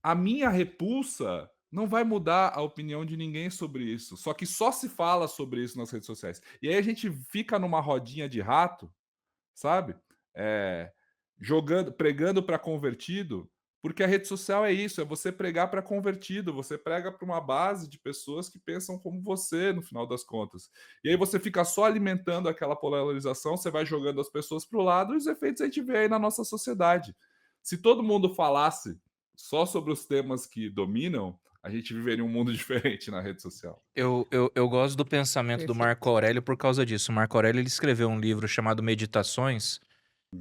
A minha repulsa não vai mudar a opinião de ninguém sobre isso. Só que só se fala sobre isso nas redes sociais. E aí a gente fica numa rodinha de rato, sabe? Pregando para convertido, porque a rede social é isso, é você pregar para convertido, você prega para uma base de pessoas que pensam como você, no final das contas. E aí você fica só alimentando aquela polarização, você vai jogando as pessoas para o lado e os efeitos a gente vê aí na nossa sociedade. Se todo mundo falasse só sobre os temas que dominam, a gente viveria um mundo diferente na rede social. Eu gosto do pensamento do Perfeito. Marco Aurélio por causa disso. O Marco Aurélio ele escreveu um livro chamado Meditações,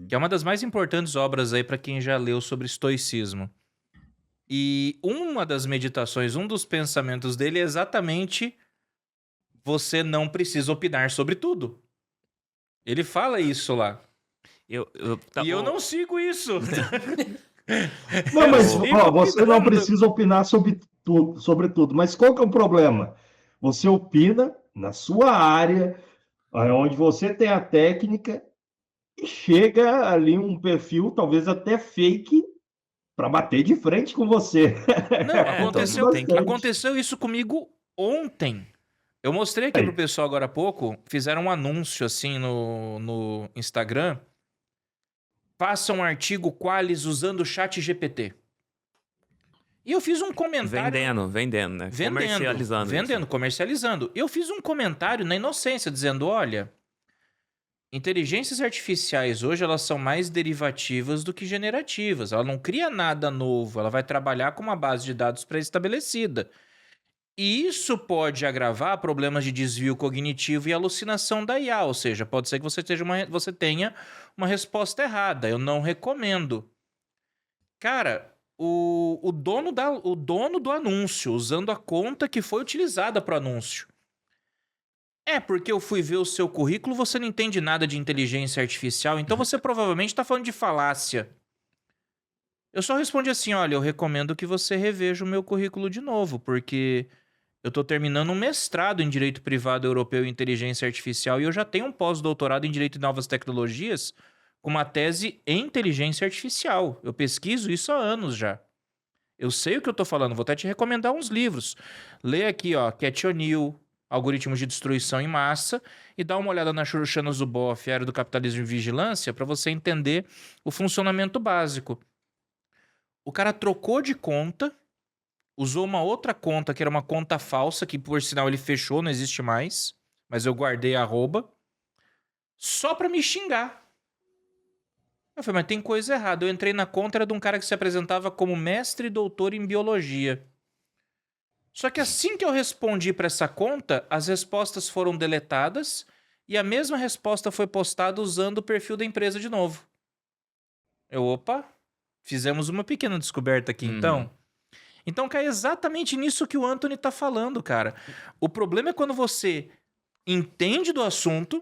que é uma das mais importantes obras aí para quem já leu sobre estoicismo. E uma das meditações, um dos pensamentos dele é exatamente você não precisa opinar sobre tudo. Ele fala isso lá. E eu não sigo isso. Não, mas Sigo ó, você não opinando. precisa opinar sobre tudo. Mas qual que é o problema? Você opina na sua área, onde você tem a técnica, e chega ali um perfil, talvez até fake, para bater de frente com você. Não, então tem que- aconteceu isso comigo ontem. Eu mostrei aqui pro pessoal agora há pouco, fizeram um anúncio assim no Instagram. Faça um artigo Qualis usando o chat GPT. E eu fiz um comentário... Vendendo, né? Comercializando. isso. Comercializando. Eu fiz um comentário na inocência, dizendo, olha, inteligências artificiais hoje elas são mais derivativas do que generativas. Ela não cria nada novo, ela vai trabalhar com uma base de dados pré-estabelecida. E isso pode agravar problemas de desvio cognitivo e alucinação da IA, ou seja, pode ser que você tenha uma resposta errada. Eu não recomendo. Cara, o dono do anúncio, usando a conta que foi utilizada para o anúncio. Porque eu fui ver o seu currículo, você não entende nada de inteligência artificial, então você provavelmente está falando de falácia. Eu só respondi assim, olha, eu recomendo que você reveja o meu currículo de novo, porque eu tô terminando um mestrado em Direito Privado Europeu e Inteligência Artificial e eu já tenho um pós-doutorado em Direito e Novas Tecnologias com uma tese em Inteligência Artificial. Eu pesquiso isso há anos já. Eu sei o que eu tô falando, vou até te recomendar uns livros. Lê aqui, ó, Cat O'Neill, Algoritmos de Destruição em Massa, e dá uma olhada na Shoshana Zuboff, Era do Capitalismo e Vigilância, para você entender o funcionamento básico. O cara trocou de conta, usou uma outra conta, que era uma conta falsa, que por sinal ele fechou, não existe mais, mas eu guardei a arroba, só pra me xingar. Eu falei, mas tem coisa errada. Eu entrei na conta, era de um cara que se apresentava como mestre e doutor em biologia. Só que assim que eu respondi pra essa conta, as respostas foram deletadas e a mesma resposta foi postada usando o perfil da empresa de novo. Opa, fizemos uma pequena descoberta aqui então. Então cai exatamente nisso que o Anthony tá falando, cara. O problema é quando você entende do assunto,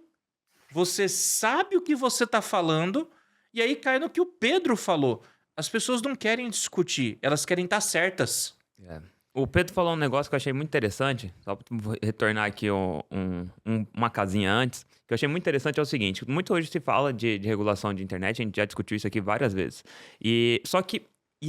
você sabe o que você tá falando, e aí cai no que o Pedro falou. As pessoas não querem discutir, elas querem estar certas. O Pedro falou um negócio que eu achei muito interessante, só para retornar aqui uma casinha antes, que eu achei muito interessante é o seguinte, muito hoje se fala de regulação de internet, a gente já discutiu isso aqui várias vezes, e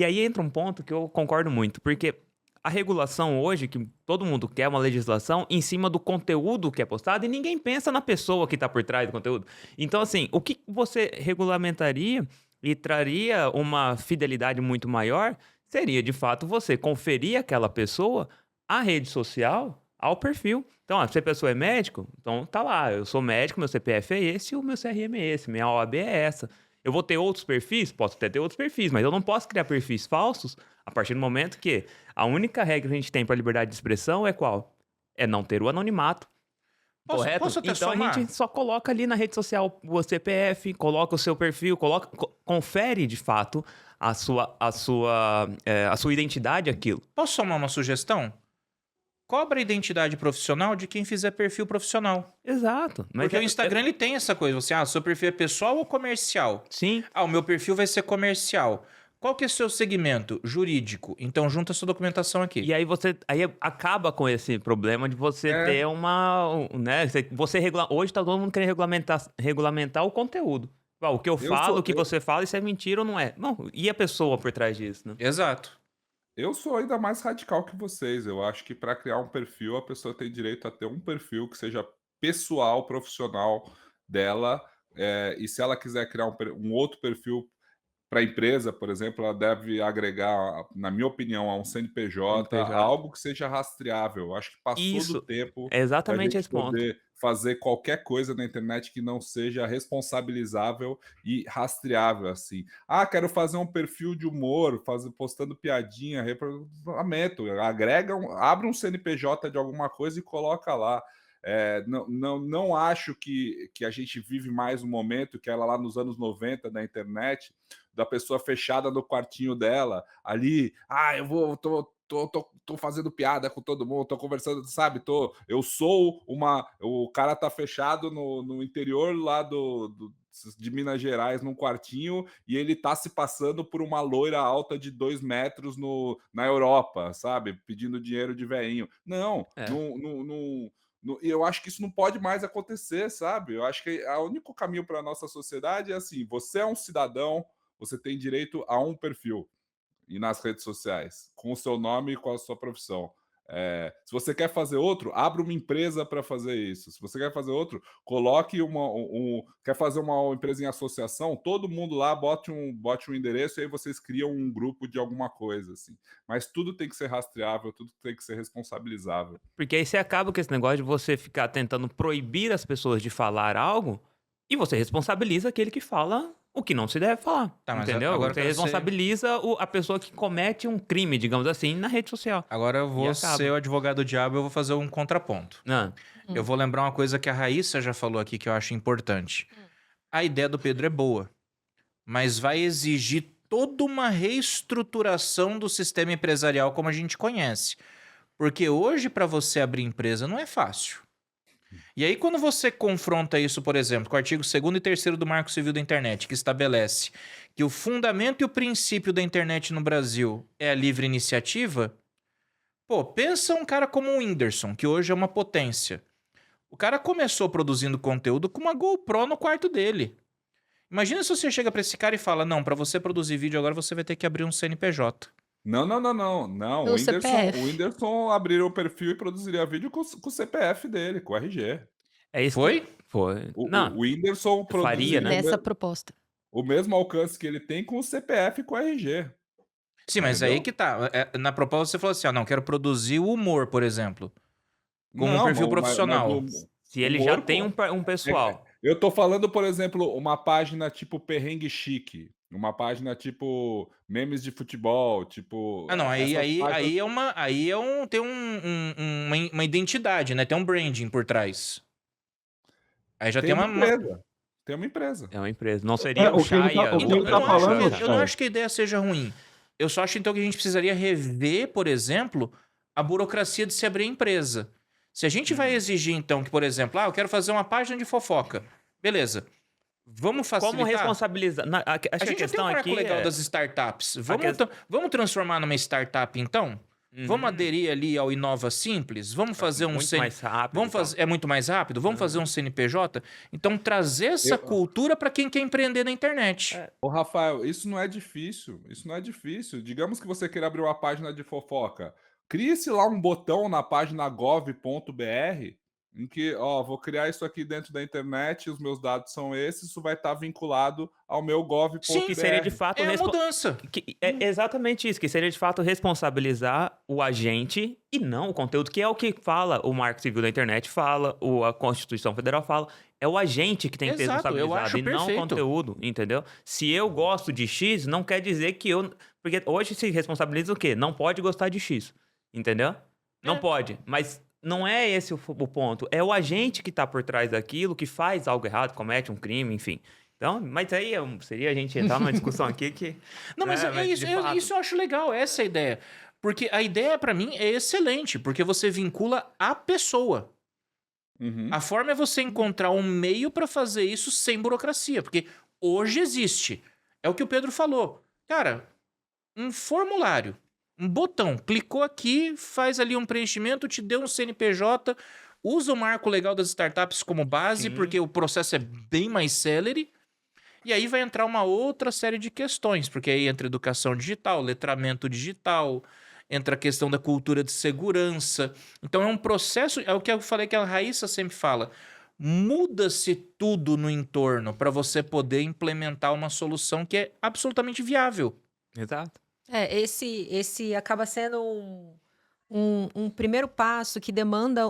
aí entra um ponto que eu concordo muito, porque a regulação hoje, que todo mundo quer uma legislação em cima do conteúdo que é postado e ninguém pensa na pessoa que está por trás do conteúdo. Então, assim, o que você regulamentaria e traria uma fidelidade muito maior seria, de fato, você conferir aquela pessoa à rede social, ao perfil. Então, se a pessoa é médico, então tá lá, eu sou médico, meu CPF é esse, o meu CRM é esse, minha OAB é essa. Eu vou ter outros perfis? Posso até ter outros perfis, mas eu não posso criar perfis falsos a partir do momento que a única regra que a gente tem para liberdade de expressão é qual? é não ter o anonimato. Correto? Posso até Então somar? a gente só coloca ali na rede social o CPF, coloca o seu perfil, confere de fato a sua identidade aquilo. Posso somar uma sugestão? Cobra a identidade profissional de quem fizer perfil profissional. Exato. Mas Porque o Instagram ele tem essa coisa, você, seu perfil é pessoal ou comercial? Sim. O meu perfil vai ser comercial. Qual que é o seu segmento? Jurídico. Então junta a sua documentação aqui. E aí acaba com esse problema de você É. ter né, hoje tá todo mundo querendo regulamentar o conteúdo. O que eu falo, o que você fala, isso é mentira ou não é? Não, e a pessoa por trás disso, né? Exato. Eu sou ainda mais radical que vocês. Eu acho que para criar um perfil, a pessoa tem direito a ter um perfil que seja pessoal, profissional dela. E se ela quiser criar um outro perfil para a empresa, por exemplo, ela deve agregar, na minha opinião, a um CNPJ, CNPJ. algo que seja rastreável. Eu acho que passou Isso, do tempo é da exatamente gente esse ponto. poder fazer qualquer coisa na internet que não seja responsabilizável e rastreável, assim. Quero fazer um perfil de humor, postando piadinha, lamento, abre um CNPJ de alguma coisa e coloca lá. Não acho que a gente vive mais um momento que era lá nos anos 90 da internet, da pessoa fechada no quartinho dela, ali, tô fazendo piada com todo mundo, tô conversando, sabe? O cara tá fechado no interior lá de Minas Gerais, num quartinho, e ele tá se passando por uma loira alta de 2 metros na Europa, sabe? Pedindo dinheiro de veinho. Não, É. e eu acho que isso não pode mais acontecer, sabe? Eu acho que o único caminho para a nossa sociedade é assim: você é um cidadão, você tem direito a um perfil e nas redes sociais, com o seu nome e com a sua profissão. Se você quer fazer outro, abra uma empresa para fazer isso. Se você quer fazer outro, coloque quer fazer uma empresa em associação, todo mundo lá bote um endereço e aí vocês criam um grupo de alguma coisa, assim. Mas tudo tem que ser rastreável, tudo tem que ser responsabilizável. Porque aí você acaba com esse negócio de você ficar tentando proibir as pessoas de falar algo e você responsabiliza aquele que fala o que não se deve falar. Tá, mas entendeu? agora Você eu quero responsabiliza a pessoa que comete um crime, digamos assim, na rede social. Agora eu vou E acaba. ser o advogado do diabo e eu vou fazer um contraponto. Eu vou lembrar uma coisa que a Raíssa já falou aqui que eu acho importante. A ideia do Pedro é boa, mas vai exigir toda uma reestruturação do sistema empresarial como a gente conhece. Porque hoje, para você abrir empresa, não é fácil. E aí, quando você confronta isso, por exemplo, com o artigo 2º e 3º do Marco Civil da Internet, que estabelece que o fundamento e o princípio da internet no Brasil é a livre iniciativa, pensa um cara como o Whindersson, que hoje é uma potência. O cara começou produzindo conteúdo com uma GoPro no quarto dele. Imagina se você chega pra esse cara e fala, não, pra você produzir vídeo agora você vai ter que abrir um CNPJ. Não. O CPF. O Whindersson abriria o perfil e produziria vídeo com o CPF dele, com o RG. É isso. Foi? Foi. O Não, Whindersson faria, né? Nessa proposta. o mesmo alcance que ele tem com o CPF e com o RG. Sim, mas Entendeu? aí que tá. Na proposta você falou assim, não, quero produzir o humor, por exemplo. Como um perfil profissional. Se ele humor, já tem um pessoal. Eu tô falando, por exemplo, uma página tipo Perrengue Chique, uma página tipo Memes de Futebol, tipo... Não, essas páginas- tem uma identidade, né? Tem um branding por trás. Aí já tem uma uma... empresa. Tem uma empresa. É uma empresa. Não seria o o que ele tá- Shaya. o que Então, ele tá eu não acho falando, que- eu não Chay. acho que a ideia seja ruim. Eu só acho, então, que a gente precisaria rever, por exemplo, a burocracia de se abrir empresa. Se a gente vai exigir, então, que, por exemplo, eu quero fazer uma página de fofoca. Beleza. Vamos facilitar. Como responsabilizar? Acho A que a gente já tem questão um marco aqui legal é... das startups. que- Vamos transformar numa startup, então? Vamos aderir ali ao Inova Simples? Vamos fazer um muito mais rápido. Vamos e tal. fazer... É muito mais rápido? Vamos fazer um CNPJ? Então, trazer essa cultura para quem quer empreender na internet. Ô, Rafael, isso não é difícil. Isso não é difícil. Digamos que você queira abrir uma página de fofoca. Crie-se lá um botão na página gov.br em que, vou criar isso aqui dentro da internet, os meus dados são esses, isso vai estar vinculado ao meu gov.br. Sim, Que seria de fato... É a mudança. É exatamente isso, que seria de fato responsabilizar o agente e não o conteúdo, que é o que fala o Marco Civil da Internet, fala, a Constituição Federal fala, é o agente que tem que ser Exato, eu responsabilizado acho e não o perfeito. conteúdo, entendeu? Se eu gosto de X, não quer dizer que eu... Porque hoje se responsabiliza o quê? Não pode gostar de X, entendeu? Não pode, mas não é esse o ponto. É o agente que está por trás daquilo, que faz algo errado, comete um crime, enfim. Então, mas aí seria a gente entrar numa discussão aqui que... Não, mas é isso. Isso eu acho legal, essa é a ideia. Porque a ideia, pra mim, é excelente. Porque você vincula a pessoa. Uhum. A forma é você encontrar um meio pra fazer isso sem burocracia. Porque hoje existe. É o que o Pedro falou. Cara, um formulário, um botão, clicou aqui, faz ali um preenchimento, te deu um CNPJ, usa o marco legal das startups como base, porque o processo é bem mais célere. E aí vai entrar uma outra série de questões, porque aí entra educação digital, letramento digital, entra a questão da cultura de segurança. Então é um processo, é o que eu falei que a Raíssa sempre fala, muda-se tudo no entorno para você poder implementar uma solução que é absolutamente viável. Exato. Esse acaba sendo um primeiro passo que demanda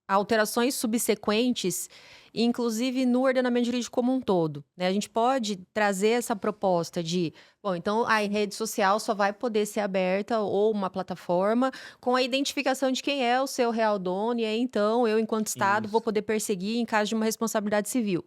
alterações subsequentes, inclusive no ordenamento jurídico como um todo, né? A gente pode trazer essa proposta de, bom, então a rede social só vai poder ser aberta ou uma plataforma com a identificação de quem é o seu real dono, e aí então eu, enquanto Estado, vou poder perseguir em caso de uma responsabilidade civil.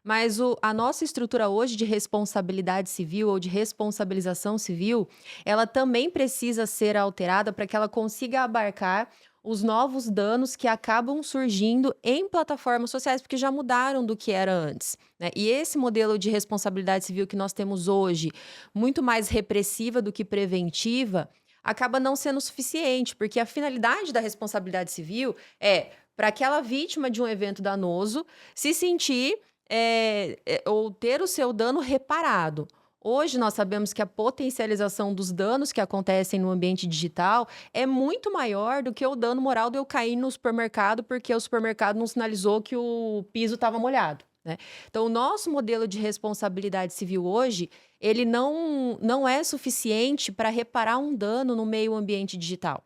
Mas a nossa estrutura hoje de responsabilidade civil ou de responsabilização civil, ela também precisa ser alterada para que ela consiga abarcar os novos danos que acabam surgindo em plataformas sociais, porque já mudaram do que era antes, né? E esse modelo de responsabilidade civil que nós temos hoje, muito mais repressiva do que preventiva, acaba não sendo suficiente, porque a finalidade da responsabilidade civil é para aquela vítima de um evento danoso se sentir ou ter o seu dano reparado. Hoje nós sabemos que a potencialização dos danos que acontecem no ambiente digital é muito maior do que o dano moral de eu cair no supermercado porque o supermercado não sinalizou que o piso estava molhado, né? Então, o nosso modelo de responsabilidade civil hoje, ele não é suficiente para reparar um dano no meio ambiente digital.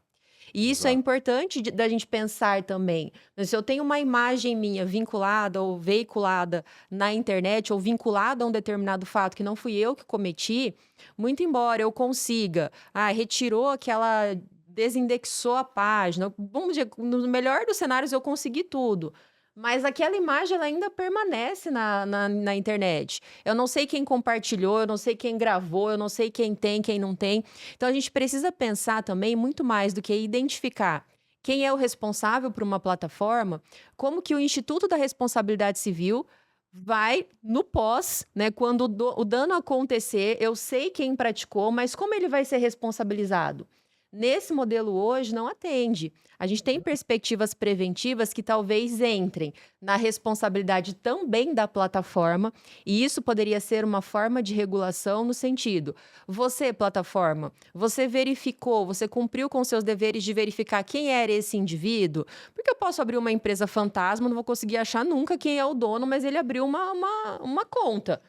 E isso é importante da gente pensar também. Se eu tenho uma imagem minha vinculada ou veiculada na internet ou vinculada a um determinado fato que não fui eu que cometi, muito embora eu consiga, retirou aquela, desindexou a página, vamos dizer, no melhor dos cenários eu consegui tudo. Mas aquela imagem ela ainda permanece na internet. Eu não sei quem compartilhou, eu não sei quem gravou, eu não sei quem tem, quem não tem. Então, a gente precisa pensar também muito mais do que identificar quem é o responsável por uma plataforma, como que o Instituto da Responsabilidade Civil vai no pós, né? Quando o dano acontecer, eu sei quem praticou, mas como ele vai ser responsabilizado? Nesse modelo hoje não atende. A gente tem perspectivas preventivas que talvez entrem na responsabilidade também da plataforma, e isso poderia ser uma forma de regulação no sentido: você, plataforma, você verificou, você cumpriu com seus deveres de verificar quem era esse indivíduo? Porque eu posso abrir uma empresa fantasma, não vou conseguir achar nunca quem é o dono, mas ele abriu uma conta.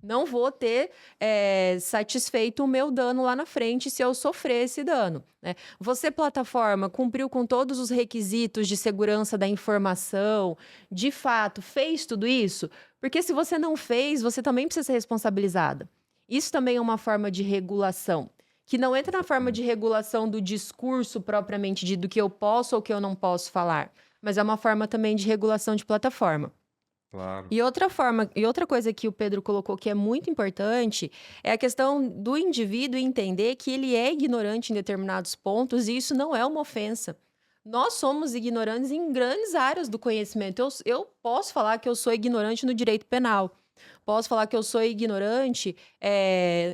Não vou ter satisfeito o meu dano lá na frente se eu sofrer esse dano, né? Você, plataforma, cumpriu com todos os requisitos de segurança da informação, de fato, fez tudo isso? Porque se você não fez, você também precisa ser responsabilizada. Isso também é uma forma de regulação, que não entra na forma de regulação do discurso propriamente dito, do que eu posso ou que eu não posso falar, mas é uma forma também de regulação de plataforma. Claro. E outra coisa que o Pedro colocou que é muito importante é a questão do indivíduo entender que ele é ignorante em determinados pontos, e isso não é uma ofensa. Nós somos ignorantes em grandes áreas do conhecimento. Eu posso falar que eu sou ignorante no direito penal, posso falar que eu sou ignorante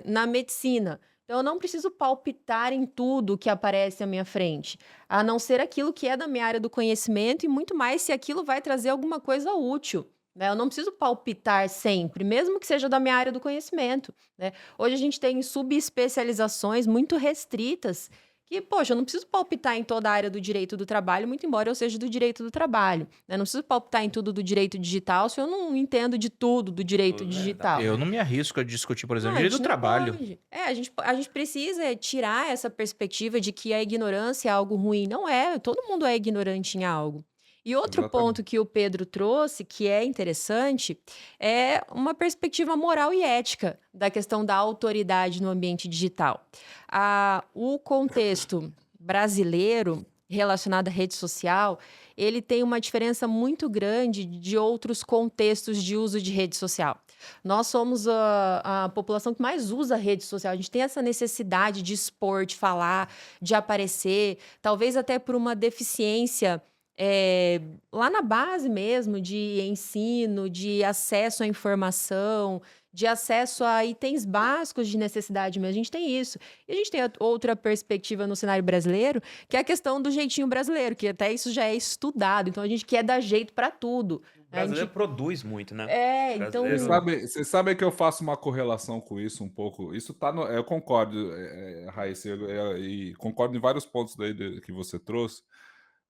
na medicina. Então, eu não preciso palpitar em tudo que aparece à minha frente, a não ser aquilo que é da minha área do conhecimento, e muito mais se aquilo vai trazer alguma coisa útil, né? Eu não preciso palpitar sempre, mesmo que seja da minha área do conhecimento, né? Hoje a gente tem subespecializações muito restritas que, poxa, eu não preciso palpitar em toda a área do direito do trabalho, muito embora eu seja do direito do trabalho, né? Não preciso palpitar em tudo do direito digital se eu não entendo de tudo do direito digital. Eu não me arrisco a discutir, por exemplo, Não, a direito gente do não trabalho. pode. A gente precisa tirar essa perspectiva de que a ignorância é algo ruim. Não é, todo mundo é ignorante em algo. E outro Exatamente. ponto que o Pedro trouxe, que é interessante, é uma perspectiva moral e ética da questão da autoridade no ambiente digital. O contexto brasileiro relacionado à rede social, ele tem uma diferença muito grande de outros contextos de uso de rede social. Nós somos a população que mais usa rede social. A gente tem essa necessidade de expor, de falar, de aparecer, talvez até por uma deficiência lá na base mesmo, de ensino, de acesso à informação, de acesso a itens básicos de necessidade mesmo. A gente tem isso. E a gente tem outra perspectiva no cenário brasileiro, que é a questão do jeitinho brasileiro, que até isso já é estudado. Então a gente quer dar jeito para tudo. O A gente brasileiro produz muito, né? então Vocês Brasileiro. sabem que eu faço uma correlação com isso um pouco. Isso tá no, eu concordo, Raíssa, e concordo em vários pontos daí que você trouxe,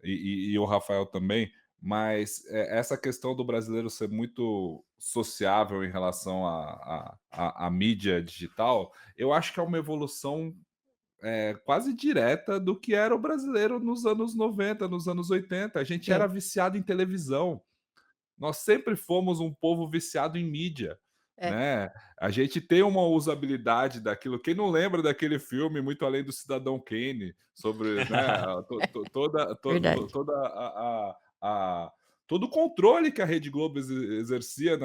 e o Rafael também, mas essa questão do brasileiro ser muito sociável em relação à mídia digital, eu acho que é uma evolução quase direta do que era o brasileiro nos anos 90, nos anos 80. A gente era é, viciado em televisão. Nós sempre fomos um povo viciado em mídia, é né? A gente tem uma usabilidade daquilo. Quem não lembra daquele filme Muito Além do Cidadão Kane, sobre, né, verdade. toda todo o controle que a Rede Globo exercia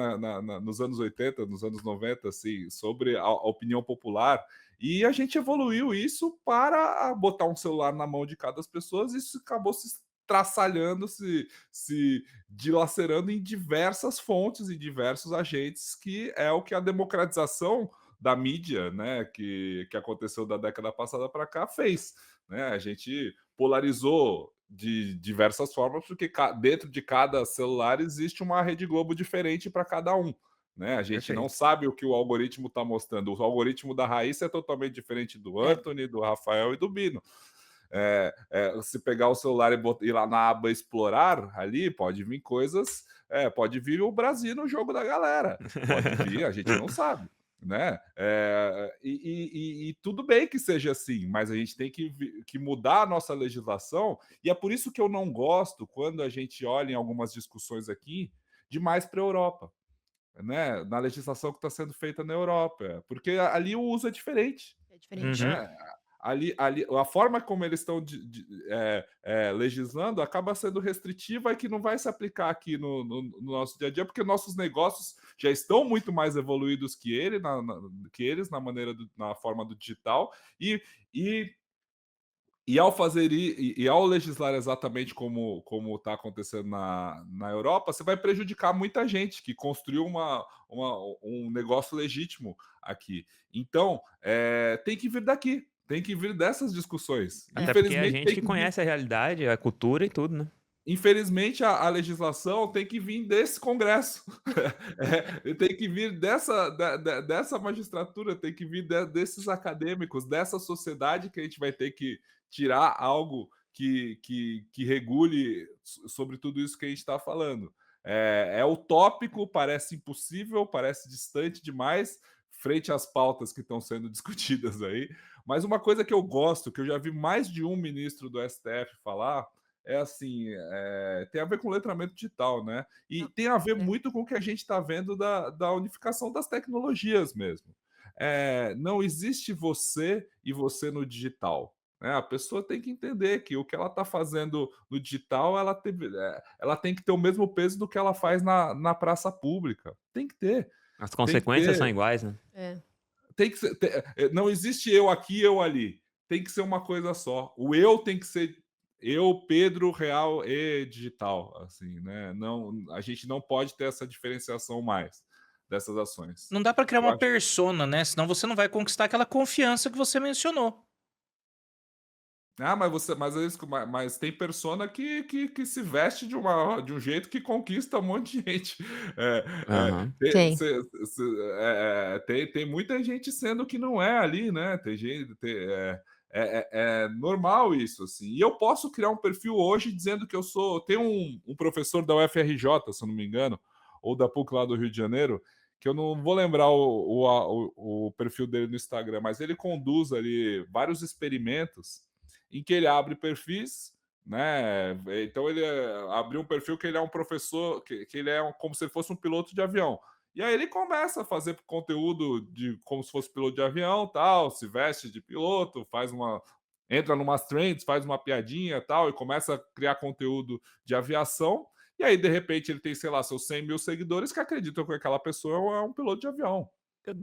nos anos 80, nos anos 90, assim, sobre a opinião popular. E a gente evoluiu isso para botar um celular na mão de cada pessoa, e isso acabou se traçalhando, se dilacerando em diversas fontes e diversos agentes, que é o que a democratização da mídia, né, que aconteceu da década passada para cá, fez. Né? A gente polarizou de diversas formas, porque dentro de cada celular existe uma Rede Globo diferente para cada um. Né? A gente não Perfeito. sabe o que o algoritmo está mostrando. O algoritmo da Raíssa é totalmente diferente do É, Anthony, do Rafael e do Bino. Se pegar o celular e ir lá na aba explorar ali, pode vir coisas, pode vir o Brasil no jogo da galera, pode vir, a gente não sabe, né? E tudo bem que seja assim, mas a gente tem que mudar a nossa legislação, e é por isso que eu não gosto quando a gente olha em algumas discussões aqui demais para a Europa, né? Na legislação que está sendo feita na Europa, porque ali o uso é diferente, é diferente. Uhum. né? Ali, a forma como eles estão legislando acaba sendo restritiva e que não vai se aplicar aqui no nosso dia a dia, porque nossos negócios já estão muito mais evoluídos que, que eles na forma do digital, e, e ao fazer e ao legislar exatamente como está acontecendo na Europa, você vai prejudicar muita gente que construiu um negócio legítimo aqui. Então, tem que vir daqui, tem que vir dessas discussões. Até porque é a Infelizmente, gente tem que que vir. conhece a realidade, a cultura e tudo, né? Infelizmente, a legislação tem que vir desse Congresso, tem que vir dessa magistratura, tem que vir desses acadêmicos, dessa sociedade, que a gente vai ter que tirar algo que regule sobre tudo isso que a gente está falando. É utópico, parece impossível, parece distante demais frente às pautas que estão sendo discutidas aí. Mas uma coisa que eu gosto, que eu já vi mais de um ministro do STF falar, é assim, tem a ver com letramento digital, né? E Não, tem a ver é. muito com o que a gente está vendo da unificação das tecnologias mesmo. Não existe você e você no digital. Né? A pessoa tem que entender que o que ela está fazendo no digital, ela tem que ter o mesmo peso do que ela faz na praça pública. Tem que ter. As Tem que consequências são ter. iguais, né? É. Tem que ser, não existe eu aqui, eu ali. Tem que ser uma coisa só. O eu tem que ser eu, Pedro, real e digital, assim, né? Não, a gente não pode ter essa diferenciação mais dessas ações. Não dá pra criar Eu uma acho. persona, né? Senão você não vai conquistar aquela confiança que você mencionou. Mas tem persona que se veste de um jeito que conquista um monte de gente. Aham. Tem. Tem muita gente sendo que não é ali, né? Tem gente, é normal isso, assim. E eu posso criar um perfil hoje dizendo que eu sou. Tem um professor da UFRJ, se eu não me engano, ou da PUC lá do Rio de Janeiro, que eu não vou lembrar o perfil dele no Instagram, mas ele conduz ali vários experimentos em que ele abre perfis, né? Então ele abriu um perfil que ele é um professor, que ele é como se fosse um piloto de avião. E aí ele começa a fazer conteúdo de como se fosse piloto de avião, tal, se veste de piloto, faz entra numas trends, faz uma piadinha e tal, e começa a criar conteúdo de aviação, e aí, de repente, ele tem, sei lá, seus 100 mil seguidores que acreditam que aquela pessoa é um piloto de avião.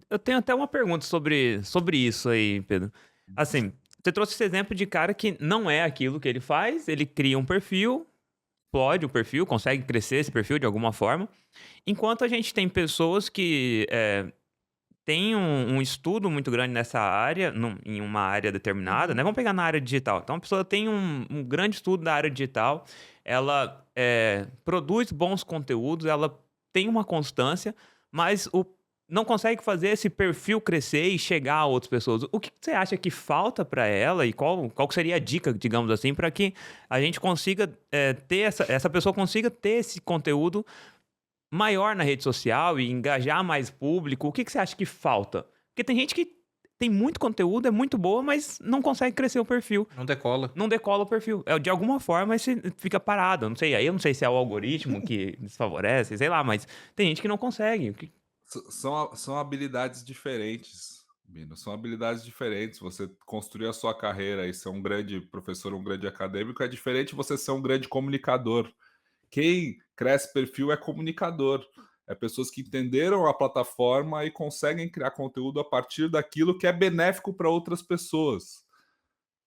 Eu tenho até uma pergunta sobre isso aí, Pedro. Assim, você trouxe esse exemplo de cara que não é aquilo que ele faz, ele cria um perfil, explode o perfil, consegue crescer esse perfil de alguma forma, enquanto a gente tem pessoas que têm um estudo muito grande nessa área, em uma área determinada, né? Vamos pegar na área digital. Então, a pessoa tem um grande estudo da área digital, ela produz bons conteúdos, ela tem uma constância, mas não consegue fazer esse perfil crescer e chegar a outras pessoas. O que você acha que falta para ela e qual que seria a dica, digamos assim, para que a gente consiga ter essa pessoa consiga ter esse conteúdo maior na rede social e engajar mais público? O que você acha que falta? Porque tem gente que tem muito conteúdo, é muito boa, mas não consegue crescer o perfil. Não decola. Não decola o perfil. De alguma forma, você fica parado. Não sei, aí eu não sei se é o algoritmo que desfavorece, sei lá, mas tem gente que não consegue. São habilidades diferentes, Bino. São habilidades diferentes. Você construir a sua carreira e ser um grande professor, um grande acadêmico, é diferente de você ser um grande comunicador. Quem cresce perfil é comunicador. É pessoas que entenderam a plataforma e conseguem criar conteúdo a partir daquilo que é benéfico para outras pessoas.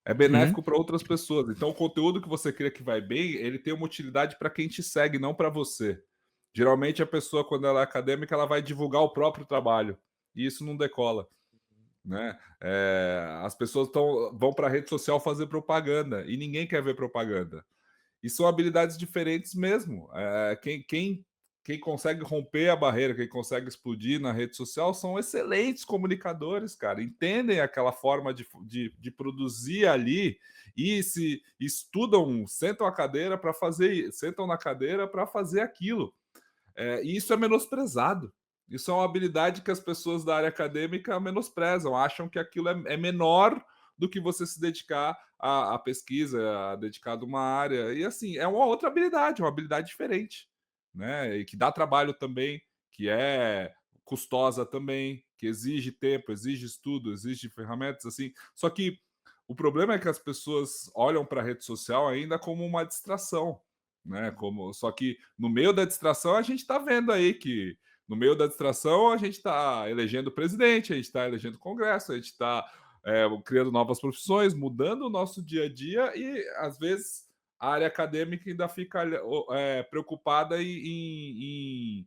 É benéfico para outras pessoas. Então, o conteúdo que você cria que vai bem, ele tem uma utilidade para quem te segue, não para você. Geralmente, a pessoa, quando ela é acadêmica, ela vai divulgar o próprio trabalho. E isso não decola. Né? As pessoas vão para a rede social fazer propaganda e ninguém quer ver propaganda. E são habilidades diferentes mesmo. Quem consegue romper a barreira, quem consegue explodir na rede social são excelentes comunicadores, cara. Entendem aquela forma de produzir ali e se estudam, sentam na cadeira para fazer aquilo. E isso é menosprezado. Isso é uma habilidade que as pessoas da área acadêmica menosprezam, acham que aquilo é menor do que você se dedicar à pesquisa, a dedicar a uma área. E assim, é uma outra habilidade, uma habilidade diferente, né? E que dá trabalho também, que é custosa também, que exige tempo, exige estudo, exige ferramentas, assim. Só que o problema é que as pessoas olham para a rede social ainda como uma distração, né? Só que no meio da distração a gente está vendo aí que no meio da distração a gente está elegendo presidente, a gente está elegendo congresso, a gente está criando novas profissões, mudando o nosso dia a dia e às vezes a área acadêmica ainda fica preocupada em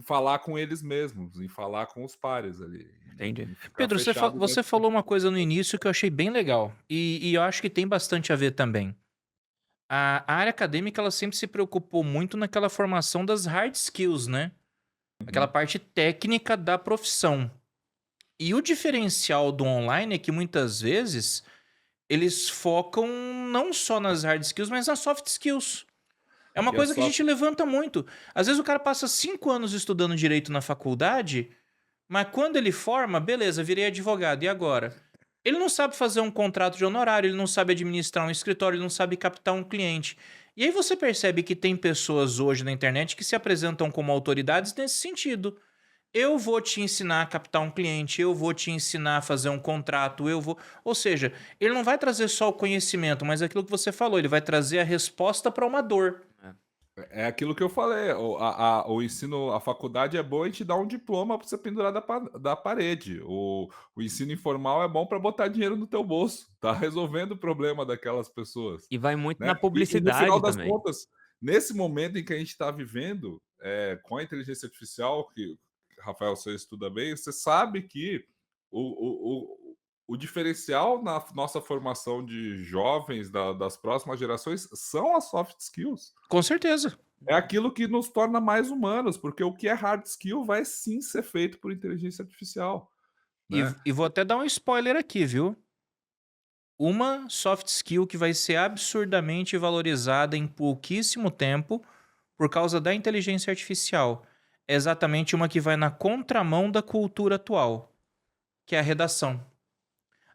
falar com eles mesmos, em falar com os pares ali. Entendi. Pedro, você falou uma coisa no início que eu achei bem legal. E eu acho que tem bastante a ver também. A área acadêmica, ela sempre se preocupou muito naquela formação das hard skills, né? Aquela parte técnica da profissão. E o diferencial do online é que muitas vezes eles focam não só nas hard skills, mas nas soft skills. É uma coisa que a gente levanta muito. Às vezes o cara passa 5 anos estudando direito na faculdade, mas quando ele forma, beleza, virei advogado, e agora? Ele não sabe fazer um contrato de honorário, ele não sabe administrar um escritório, ele não sabe captar um cliente. E aí você percebe que tem pessoas hoje na internet que se apresentam como autoridades nesse sentido. Eu vou te ensinar a captar um cliente, eu vou te ensinar a fazer um contrato, Ou seja, ele não vai trazer só o conhecimento, mas aquilo que você falou, ele vai trazer a resposta para uma dor. É aquilo que eu falei, o ensino, a faculdade é boa e te dá um diploma para você pendurar da parede. O ensino informal é bom para botar dinheiro no teu bolso, tá resolvendo o problema daquelas pessoas. E vai muito Né? na E no publicidade final das também. contas, nesse momento em que a gente está vivendo, com a inteligência artificial, que Rafael, você estuda bem, você sabe que o diferencial na nossa formação de jovens das próximas gerações são as soft skills. Com certeza. É aquilo que nos torna mais humanos, porque o que é hard skill vai sim ser feito por inteligência artificial. Né? E vou até dar um spoiler aqui, viu? Uma soft skill que vai ser absurdamente valorizada em pouquíssimo tempo por causa da inteligência artificial. É exatamente uma que vai na contramão da cultura atual, que é a redação.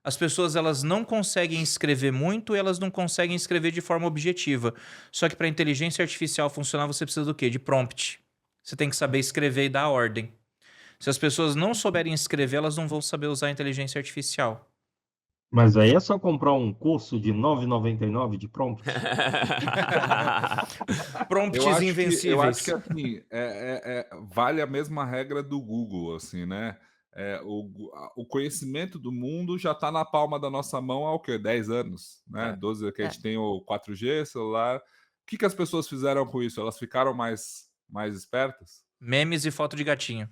As pessoas elas não conseguem escrever muito e elas não conseguem escrever de forma objetiva. Só que para a inteligência artificial funcionar, você precisa do quê? De prompt. Você tem que saber escrever e dar ordem. Se as pessoas não souberem escrever, elas não vão saber usar a inteligência artificial. Mas aí é só comprar um curso de R$ 9,99 de prompt? Prompts Eu acho que invencíveis. assim, vale a mesma regra do Google, assim, né? O conhecimento do mundo já está na palma da nossa mão há o quê? 10 anos, né? É. 12 que a É. gente tem o 4G, celular. O que as pessoas fizeram com isso? Elas ficaram mais espertas? Memes e foto de gatinho.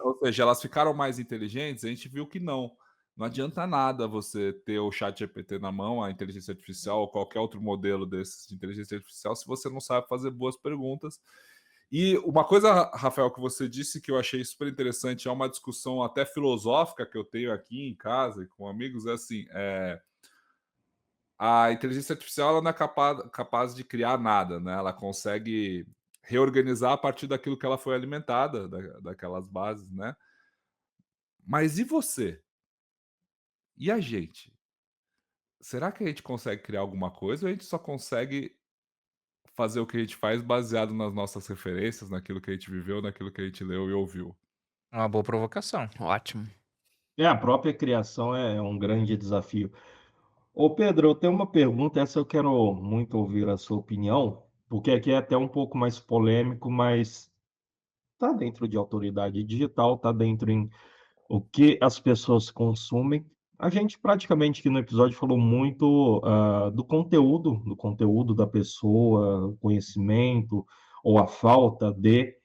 Ou seja, elas ficaram mais inteligentes? A gente viu que não. Não adianta nada você ter o chat GPT na mão, a inteligência artificial ou qualquer outro modelo desses de inteligência artificial, se você não sabe fazer boas perguntas. E uma coisa, Rafael, que você disse que eu achei super interessante, é uma discussão até filosófica que eu tenho aqui em casa e com amigos, é assim, a inteligência artificial ela não é capaz de criar nada, né? Ela consegue reorganizar a partir daquilo que ela foi alimentada, daquelas bases, né? Mas e você? E a gente? Será que a gente consegue criar alguma coisa ou a gente só consegue fazer o que a gente faz baseado nas nossas referências, naquilo que a gente viveu, naquilo que a gente leu e ouviu? Uma boa provocação. Ótimo. A própria criação é um grande desafio. Ô Pedro, eu tenho uma pergunta, essa eu quero muito ouvir a sua opinião, porque aqui é até um pouco mais polêmico, mas está dentro de autoridade digital, está dentro em o que as pessoas consumem. A gente praticamente aqui no episódio falou muito do conteúdo da pessoa, o conhecimento ou a falta de.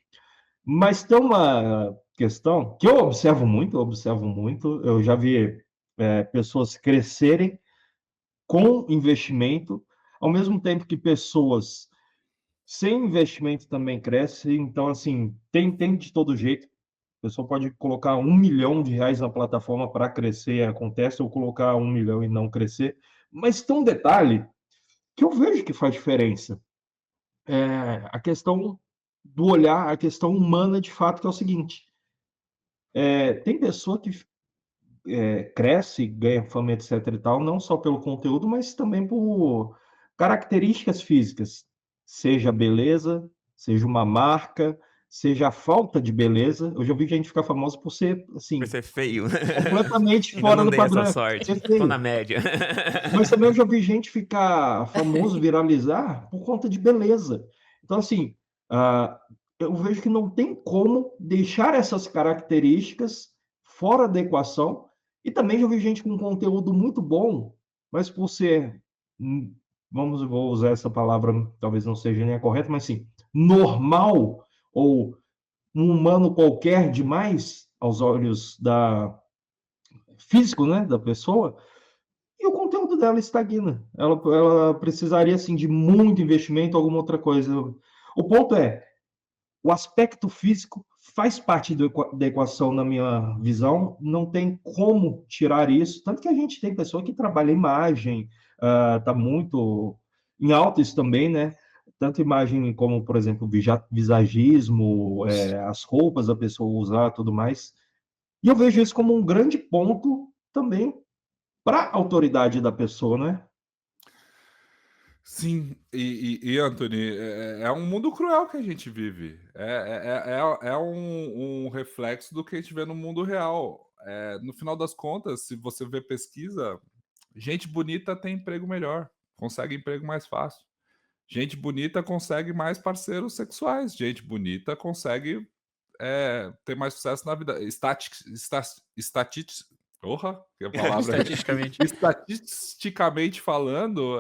Mas tem uma questão que eu observo muito, eu já vi pessoas crescerem com investimento, ao mesmo tempo que pessoas sem investimento também crescem. Então, assim, tem de todo jeito. A pessoa pode colocar R$ 1 milhão na plataforma para crescer, e acontece, ou colocar 1 milhão e não crescer. Mas tem um detalhe que eu vejo que faz diferença. A questão do olhar, a questão humana de fato, que é o seguinte: tem pessoa que cresce, ganha fama, etc. e tal, não só pelo conteúdo, mas também por características físicas, seja beleza, seja uma marca, seja a falta de beleza. Eu já vi gente ficar famosa por ser, Por assim, ser feio. completamente Eu fora não do dei essa padrão, sorte. ser Tô na feio. média. Mas também eu já vi gente ficar famoso, viralizar, por conta de beleza. Então, assim, ah, eu vejo que não tem como deixar essas características fora da equação. E também já vi gente com conteúdo muito bom, mas por ser, vou usar essa palavra, talvez não seja nem a correta, mas sim, normal, ou um humano qualquer demais aos olhos físico, né, da pessoa, e o conteúdo dela estagna. Ela precisaria, assim, de muito investimento, alguma outra coisa. O ponto é, o aspecto físico faz parte da equação, na minha visão, não tem como tirar isso, tanto que a gente tem pessoa que trabalha imagem, está muito em alta isso também, né? Tanto imagem como, por exemplo, visagismo, as roupas da pessoa usar, tudo mais. E eu vejo isso como um grande ponto também para a autoridade da pessoa, né? Sim, Anthony, é um mundo cruel que a gente vive. É um reflexo do que a gente vê no mundo real. No final das contas, se você vê pesquisa, gente bonita tem emprego melhor, consegue emprego mais fácil. Gente bonita consegue mais parceiros sexuais. Gente bonita consegue ter mais sucesso na vida. Porra, que palavra. Estatisticamente. Estatisticamente falando,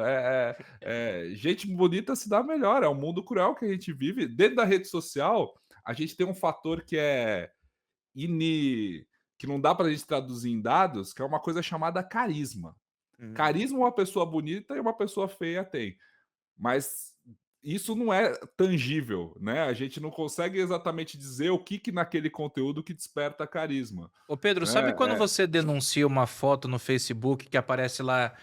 gente bonita se dá melhor. É um mundo cruel que a gente vive. Dentro da rede social, a gente tem um fator que que não dá para a gente traduzir em dados, que é uma coisa chamada carisma. Carisma uma pessoa bonita e uma pessoa feia tem. Mas isso não é tangível, né? A gente não consegue exatamente dizer o que naquele conteúdo que desperta carisma, Ô Pedro, sabe né? quando você denuncia uma foto no Facebook que aparece lá,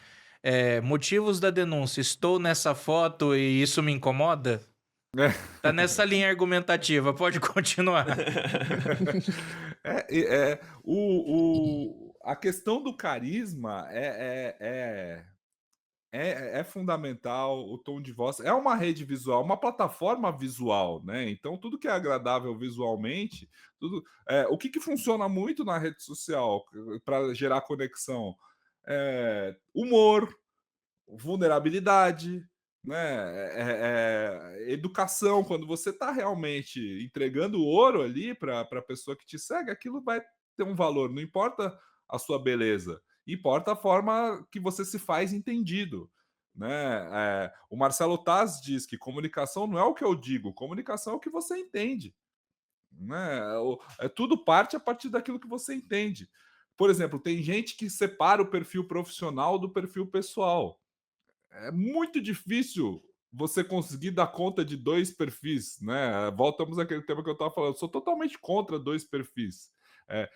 motivos da denúncia, estou nessa foto e isso me incomoda? É. Tá nessa linha argumentativa, pode continuar. A questão do carisma é fundamental, o tom de voz. É uma rede visual, uma plataforma visual, né? Então, tudo que é agradável visualmente, o que funciona muito na rede social para gerar conexão? humor, vulnerabilidade, né? Educação. Quando você está realmente entregando ouro ali para a pessoa que te segue, aquilo vai ter um valor. Não importa a sua beleza, importa a forma que você se faz entendido. Né? O Marcelo Taz diz que comunicação não é o que eu digo, comunicação é o que você entende. Né? Tudo parte a partir daquilo que você entende. Por exemplo, tem gente que separa o perfil profissional do perfil pessoal. É muito difícil você conseguir dar conta de dois perfis, né? Voltamos àquele tema que eu estava falando. Eu sou totalmente contra dois perfis.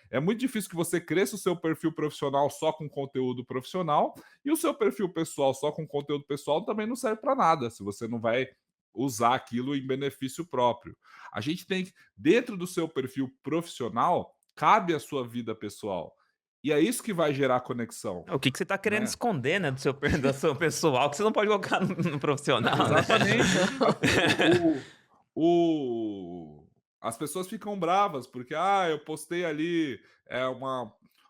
É muito difícil que você cresça o seu perfil profissional só com conteúdo profissional e o seu perfil pessoal só com conteúdo pessoal também não serve para nada, se você não vai usar aquilo em benefício próprio. A gente tem, dentro do seu perfil profissional, cabe a sua vida pessoal. E é isso que vai gerar conexão. O que você tá querendo Né? esconder, né, do seu pessoal, que você não pode colocar no profissional, né? Exatamente. As pessoas ficam bravas porque eu postei ali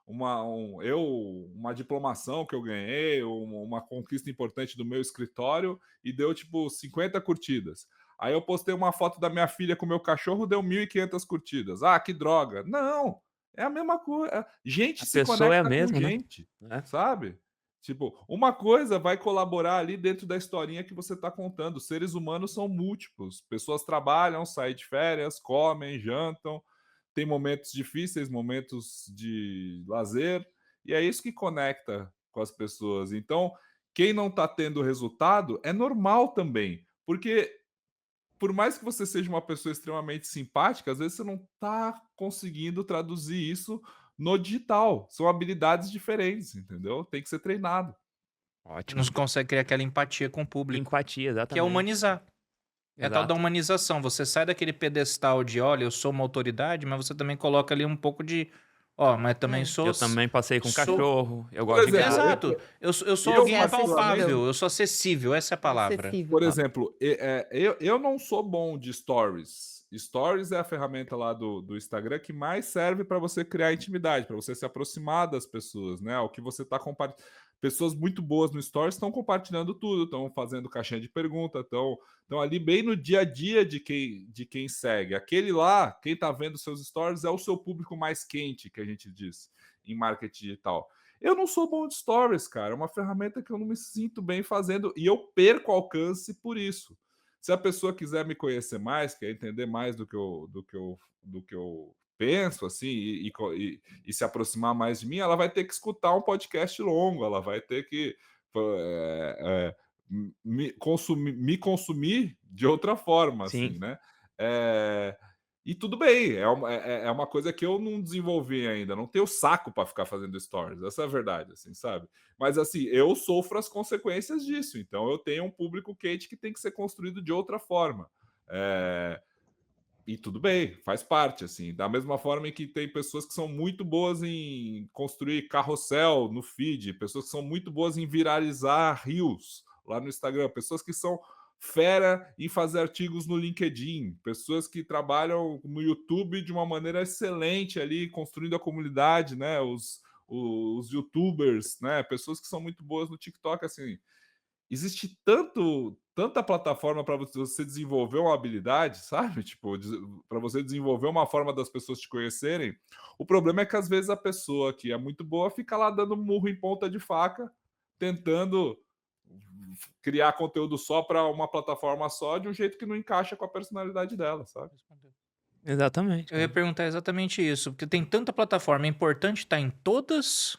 uma diplomação que eu ganhei, uma conquista importante do meu escritório e deu tipo 50 curtidas. Aí eu postei uma foto da minha filha com o meu cachorro, deu 1.500 curtidas. Ah, que droga. Não, é a mesma coisa. Gente A se pessoa é a conecta com mesma, né? gente, É. sabe? Tipo, uma coisa vai colaborar ali dentro da historinha que você está contando. Seres humanos são múltiplos. Pessoas trabalham, saem de férias, comem, jantam, tem momentos difíceis, momentos de lazer, e é isso que conecta com as pessoas. Então, quem não está tendo resultado é normal também, porque por mais que você seja uma pessoa extremamente simpática, às vezes você não está conseguindo traduzir isso no digital. São habilidades diferentes, entendeu? Tem que ser treinado. Ótimo. Não consegue criar aquela empatia com o público, Empatia, que é exatamente. humanizar. É a tal da Exato. humanização. Você sai daquele pedestal de, olha, eu sou uma autoridade, mas você também coloca ali um pouco de, mas também sou... Eu também passei com sou- cachorro, eu Por gosto de exemplo, gato. Exato. Eu sou eu alguém particularmente- palpável, eu sou acessível, essa é a palavra. Acessível. Por exemplo, eu não sou bom de stories. Stories é a ferramenta lá do Instagram que mais serve para você criar intimidade, para você se aproximar das pessoas, né? O que você está compartilhando. Pessoas muito boas no Stories estão compartilhando tudo, estão fazendo caixinha de pergunta, estão ali bem no dia a dia de quem segue. Aquele lá, quem está vendo seus stories é o seu público mais quente, que a gente diz em marketing digital. Eu não sou bom de stories, cara. É uma ferramenta que eu não me sinto bem fazendo e eu perco alcance por isso. Se a pessoa quiser me conhecer mais, quer entender mais do que eu penso, assim, e se aproximar mais de mim, ela vai ter que escutar um podcast longo, ela vai ter que me consumir de outra forma, Sim. assim, né? E tudo bem, é uma coisa que eu não desenvolvi ainda, não tenho saco para ficar fazendo stories, essa é a verdade, assim, sabe? Mas assim, eu sofro as consequências disso, então eu tenho um público quente que tem que ser construído de outra forma. E tudo bem, faz parte, assim. Da mesma forma em que tem pessoas que são muito boas em construir carrossel no feed, pessoas que são muito boas em viralizar reels lá no Instagram, pessoas que são fera em fazer artigos no LinkedIn, pessoas que trabalham no YouTube de uma maneira excelente ali, construindo a comunidade, né? Os YouTubers, né? Pessoas que são muito boas no TikTok, assim. Existe tanta plataforma para você desenvolver uma habilidade, sabe? Tipo, para você desenvolver uma forma das pessoas te conhecerem. O problema é que às vezes a pessoa que é muito boa fica lá dando murro em ponta de faca, tentando criar conteúdo só para uma plataforma só, de um jeito que não encaixa com a personalidade dela, sabe? Exatamente. Eu ia perguntar exatamente isso, porque tem tanta plataforma, é importante estar em todas?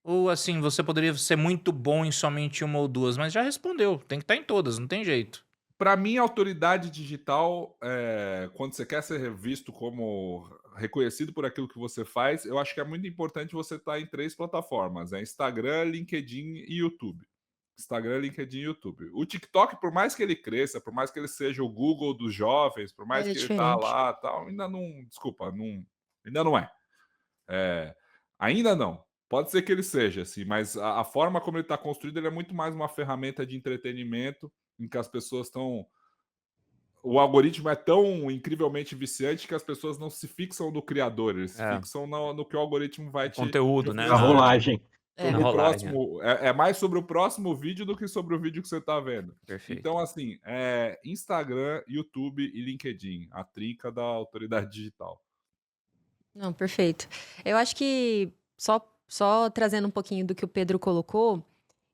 Ou assim, você poderia ser muito bom em somente uma ou duas, mas já respondeu, tem que estar em todas, não tem jeito. Para mim, autoridade digital, quando você quer ser visto como reconhecido por aquilo que você faz, eu acho que é muito importante você estar em 3 plataformas: Instagram, LinkedIn e YouTube. Instagram, LinkedIn e YouTube. O TikTok, por mais que ele cresça, por mais que ele seja o Google dos jovens, por mais Ele é que ele tá diferente. lá, tal, ainda não, desculpa, ainda não é. Ainda não. Pode ser que ele seja, assim, mas a forma como ele está construído, ele é muito mais uma ferramenta de entretenimento em que as pessoas estão. O algoritmo é tão incrivelmente viciante que as pessoas não se fixam no criador, eles se fixam no que o algoritmo vai te Conteúdo, né? A rolagem. É. Na sobre o rolagem, né? próximo. É mais sobre o próximo vídeo do que sobre o vídeo que você está vendo. Perfeito. Então, assim, Instagram, YouTube e LinkedIn, a trinca da autoridade digital. Não, perfeito. Eu acho que só trazendo um pouquinho do que o Pedro colocou,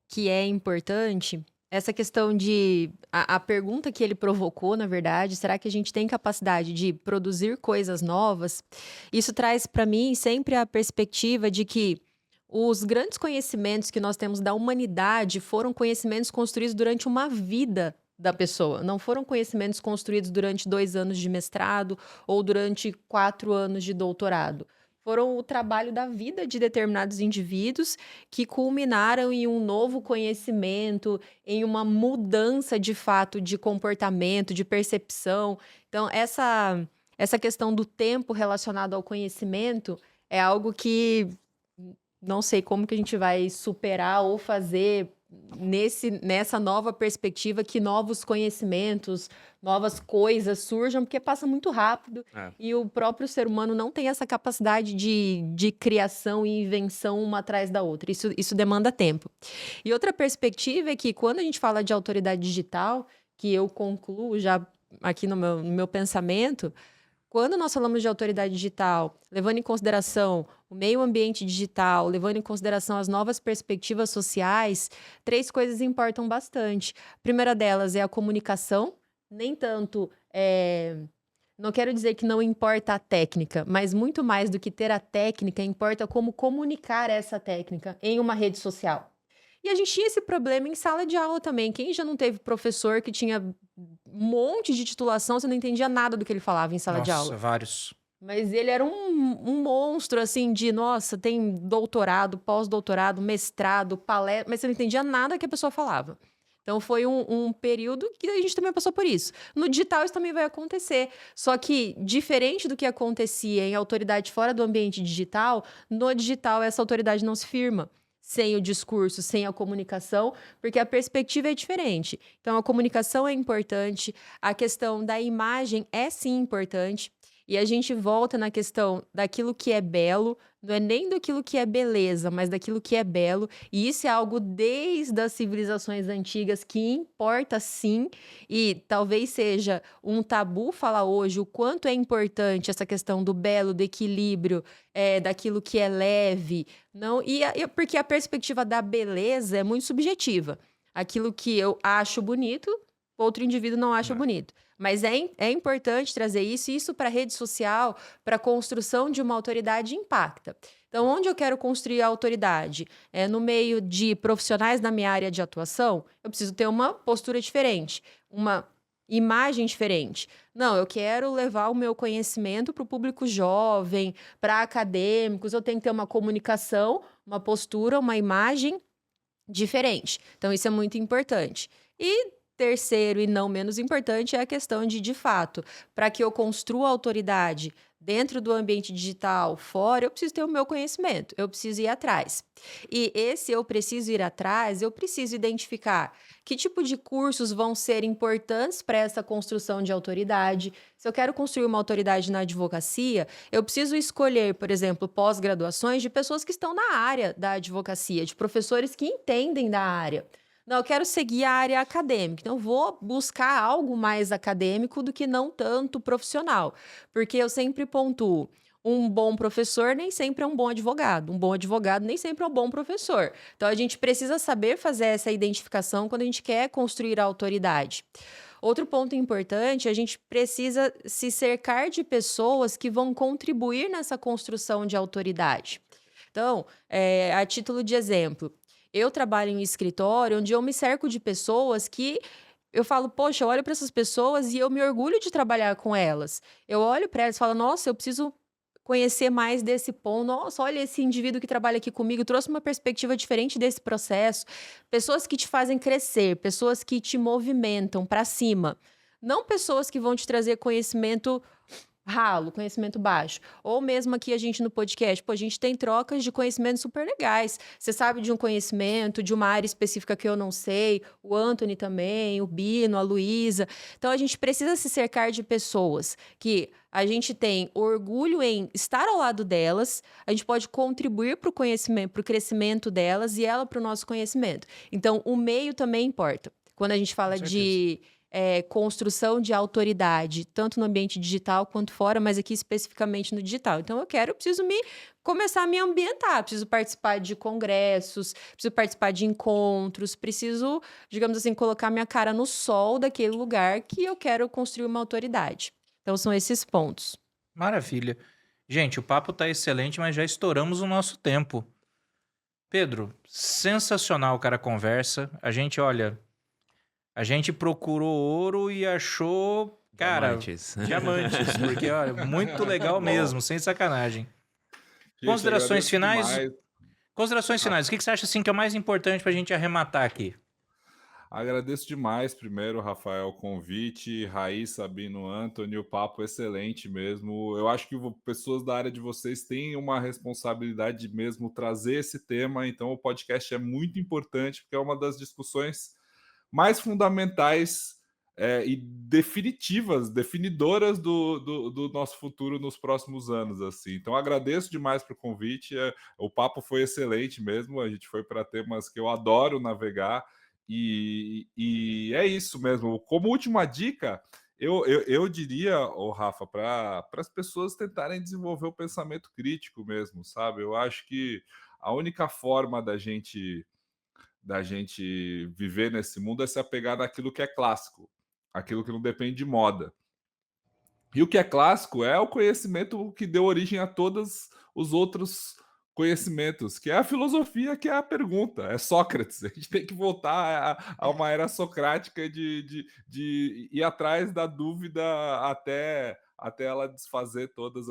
que é importante, essa questão de a pergunta que ele provocou, na verdade, será que a gente tem capacidade de produzir coisas novas? Isso traz para mim sempre a perspectiva de que os grandes conhecimentos que nós temos da humanidade foram conhecimentos construídos durante uma vida da pessoa. Não foram conhecimentos construídos durante 2 anos de mestrado ou durante 4 anos de doutorado. Foram o trabalho da vida de determinados indivíduos que culminaram em um novo conhecimento, em uma mudança de fato de comportamento, de percepção. Então, essa questão do tempo relacionado ao conhecimento é algo que não sei como que a gente vai superar ou fazer nessa nova perspectiva que novos conhecimentos, novas coisas surjam, porque passa muito rápido É. e o próprio ser humano não tem essa capacidade de criação e invenção uma atrás da outra. Isso demanda tempo. E outra perspectiva é que quando a gente fala de autoridade digital, que eu concluo já aqui no meu pensamento, quando nós falamos de autoridade digital, levando em consideração o meio ambiente digital, levando em consideração as novas perspectivas sociais, 3 coisas importam bastante. A primeira delas é a comunicação, nem tanto. Não quero dizer que não importa a técnica, mas muito mais do que ter a técnica, importa como comunicar essa técnica em uma rede social. E a gente tinha esse problema em sala de aula também. Quem já não teve professor que tinha um monte de titulação, você não entendia nada do que ele falava em sala de aula. Nossa, vários. Mas ele era um monstro, assim, nossa, tem doutorado, pós-doutorado, mestrado, palestra, mas você não entendia nada que a pessoa falava. Então, foi um período que a gente também passou por isso. No digital, isso também vai acontecer. Só que, diferente do que acontecia em autoridade fora do ambiente digital, no digital, essa autoridade não se firma sem o discurso, sem a comunicação, porque a perspectiva é diferente. Então, a comunicação é importante, a questão da imagem é sim importante, e a gente volta na questão daquilo que é belo, não é nem daquilo que é beleza, mas daquilo que é belo, e isso é algo desde as civilizações antigas que importa sim, e talvez seja um tabu falar hoje o quanto é importante essa questão do belo, do equilíbrio, daquilo que é leve, não, porque a perspectiva da beleza é muito subjetiva. Aquilo que eu acho bonito, outro indivíduo não acha bonito. Mas é importante trazer isso, e isso para a rede social, para a construção de uma autoridade impacta. Então, onde eu quero construir a autoridade? No meio de profissionais na minha área de atuação, eu preciso ter uma postura diferente, uma imagem diferente. Não, eu quero levar o meu conhecimento para o público jovem, para acadêmicos, eu tenho que ter uma comunicação, uma postura, uma imagem diferente. Então, isso é muito importante. E terceiro e não menos importante é a questão de fato, para que eu construa autoridade dentro do ambiente digital, fora, eu preciso ter o meu conhecimento, eu preciso ir atrás. E esse eu preciso ir atrás, eu preciso identificar que tipo de cursos vão ser importantes para essa construção de autoridade. Se eu quero construir uma autoridade na advocacia, eu preciso escolher, por exemplo, pós-graduações de pessoas que estão na área da advocacia, de professores que entendem da área. Não, eu quero seguir a área acadêmica, então eu vou buscar algo mais acadêmico do que não tanto profissional, porque eu sempre pontuo, um bom professor nem sempre é um bom advogado nem sempre é um bom professor. Então a gente precisa saber fazer essa identificação quando a gente quer construir a autoridade. Outro ponto importante, a gente precisa se cercar de pessoas que vão contribuir nessa construção de autoridade. Então, a título de exemplo, eu trabalho em um escritório onde eu me cerco de pessoas que eu falo, poxa, eu olho para essas pessoas e eu me orgulho de trabalhar com elas. Eu olho para elas e falo, nossa, eu preciso conhecer mais desse ponto. Nossa, olha esse indivíduo que trabalha aqui comigo, trouxe uma perspectiva diferente desse processo. Pessoas que te fazem crescer, pessoas que te movimentam para cima. Não pessoas que vão te trazer conhecimento ralo, conhecimento baixo. Ou mesmo aqui a gente no podcast, pô, a gente tem trocas de conhecimentos super legais. Você sabe de um conhecimento, de uma área específica que eu não sei, o Anthony também, o Bino, a Luísa. Então a gente precisa se cercar de pessoas que a gente tem orgulho em estar ao lado delas, a gente pode contribuir para o conhecimento, para o crescimento delas e ela para o nosso conhecimento. Então, o meio também importa. Quando a gente Com fala certeza. de construção de autoridade, tanto no ambiente digital quanto fora, mas aqui especificamente no digital. Então, eu preciso começar a me ambientar, preciso participar de congressos, preciso participar de encontros, preciso, digamos assim, colocar minha cara no sol daquele lugar que eu quero construir uma autoridade. Então, são esses pontos. Maravilha. Gente, o papo tá excelente, mas já estouramos o nosso tempo. Pedro, sensacional, cara, a conversa. Olha, a gente procurou ouro e achou, cara, Diamantes. diamantes, porque, olha, muito legal Bom, mesmo, sem sacanagem. gente, Considerações agradeço finais? demais. Considerações finais. O que você acha, assim, que é o mais importante pra gente arrematar aqui? Agradeço demais, primeiro, Rafael, o convite, Raíssa, Sabino, Anthony, o papo excelente mesmo. Eu acho que pessoas da área de vocês têm uma responsabilidade de mesmo trazer esse tema, então o podcast é muito importante, porque é uma das discussões mais fundamentais e definitivas, definidoras do nosso futuro nos próximos anos. Assim. Então agradeço demais pelo convite, o papo foi excelente mesmo, a gente foi para temas que eu adoro navegar, e é isso mesmo. Como última dica, eu diria, Rafa, para as pessoas tentarem desenvolver o pensamento crítico mesmo, sabe? Eu acho que a única forma da gente viver nesse mundo é se apegar naquilo que é clássico, aquilo que não depende de moda. E o que é clássico é o conhecimento que deu origem a todos os outros conhecimentos, que é a filosofia, que é a pergunta, é Sócrates. A gente tem que voltar a uma era socrática de ir atrás da dúvida até ela desfazer todas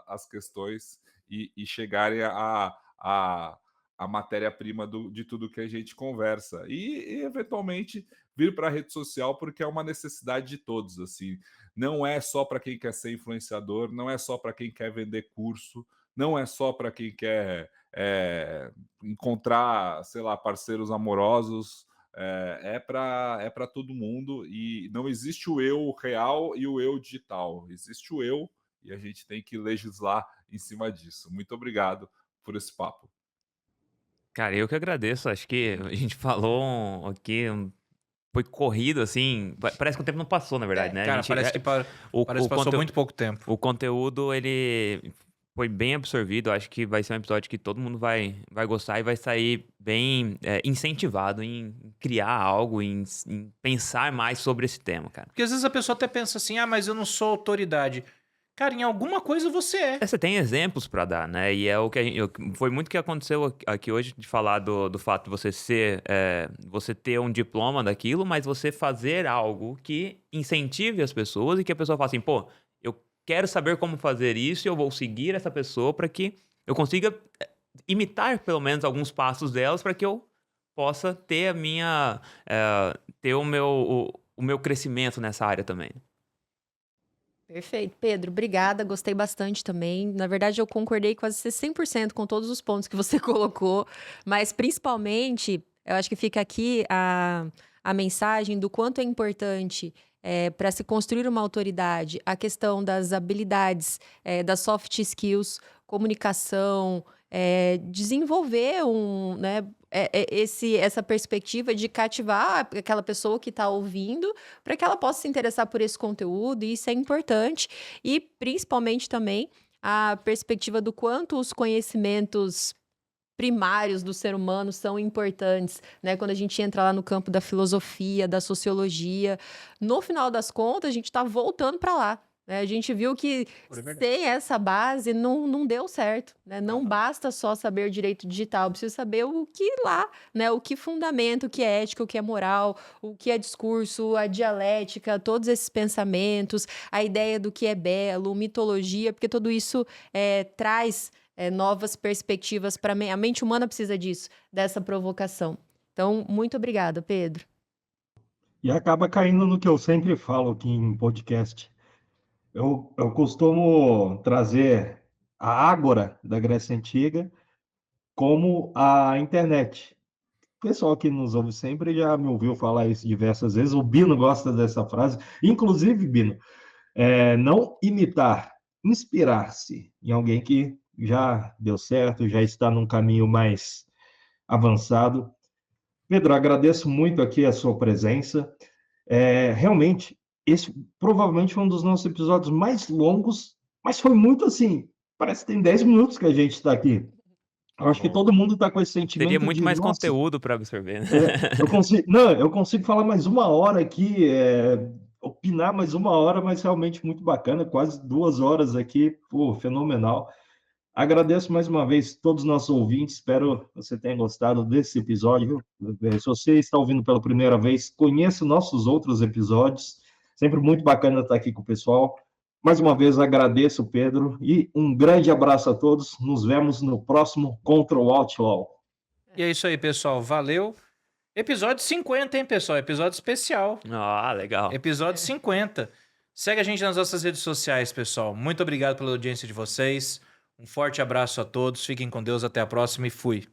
as questões e chegarem a matéria-prima de tudo que a gente conversa. E eventualmente, vir para a rede social, porque é uma necessidade de todos, assim. Não é só para quem quer ser influenciador, não é só para quem quer vender curso, não é só para quem quer encontrar, sei lá, parceiros amorosos, é para todo mundo, e não existe o eu real e o eu digital, existe o eu, e a gente tem que legislar em cima disso. Muito obrigado por esse papo. Cara, eu que agradeço. Acho que a gente falou aqui, foi corrido, assim. Parece que o tempo não passou, na verdade, né? A Cara, gente, parece que passou muito pouco tempo. o conteúdo, ele foi bem absorvido. Acho que vai ser um episódio que todo mundo vai gostar e vai sair bem incentivado em criar algo, em pensar mais sobre esse tema, cara. Porque às vezes a pessoa até pensa assim, mas eu não sou autoridade. Cara, em alguma coisa você é. Você tem exemplos pra dar, né? E é o que foi muito que aconteceu aqui hoje, de falar do fato de você você ter um diploma daquilo, mas você fazer algo que incentive as pessoas e que a pessoa fala assim, pô, eu quero saber como fazer isso e eu vou seguir essa pessoa para que eu consiga imitar pelo menos alguns passos delas para que eu possa ter a minha ter o meu crescimento nessa área também. Perfeito. Pedro, obrigada, gostei bastante também. Na verdade, eu concordei quase 100% com todos os pontos que você colocou, mas principalmente, eu acho que fica aqui a mensagem do quanto é importante para se construir uma autoridade, a questão das habilidades, das soft skills, comunicação, desenvolver essa perspectiva de cativar aquela pessoa que está ouvindo para que ela possa se interessar por esse conteúdo, e isso é importante. E principalmente também a perspectiva do quanto os conhecimentos primários do ser humano são importantes, né? Quando a gente entra lá no campo da filosofia, da sociologia, no final das contas, a gente está voltando para lá. Né? A gente viu que sem essa base não deu certo. Né? Não basta só saber direito digital, precisa saber o que lá, né? O que fundamenta, o que é ética, o que é moral, o que é discurso, a dialética, todos esses pensamentos, a ideia do que é belo, mitologia, porque tudo isso traz novas perspectivas para a mente humana precisa disso, dessa provocação. Então, muito obrigada, Pedro. E acaba caindo no que eu sempre falo aqui em podcast. Eu costumo trazer a Ágora da Grécia Antiga como a internet. O pessoal que nos ouve sempre já me ouviu falar isso diversas vezes. O Bino gosta dessa frase. Inclusive, Bino, não imitar, inspirar-se em alguém que já deu certo, já está num caminho mais avançado. Pedro, agradeço muito aqui a sua presença. Realmente, esse provavelmente foi um dos nossos episódios mais longos, mas foi muito assim, parece que tem 10 minutos que a gente está aqui. Eu acho que Bom, todo mundo está com esse teria sentimento muito de, mais nossa, conteúdo para absorver, né? eu consigo falar mais uma hora aqui, opinar mais uma hora, mas realmente muito bacana, quase 2 horas aqui, pô, fenomenal. Agradeço mais uma vez todos os nossos ouvintes, espero que você tenha gostado desse episódio. Se você está ouvindo pela primeira vez, conheça nossos outros episódios, sempre muito bacana estar aqui com o pessoal. Mais uma vez agradeço, Pedro, e um grande abraço a todos. Nos vemos no próximo Control Outlaw. E é isso aí, pessoal. Valeu. Episódio 50, hein, pessoal? Episódio especial. Ah, legal. Episódio 50. Segue a gente nas nossas redes sociais, pessoal. Muito obrigado pela audiência de vocês. Um forte abraço a todos. Fiquem com Deus. Até a próxima e fui.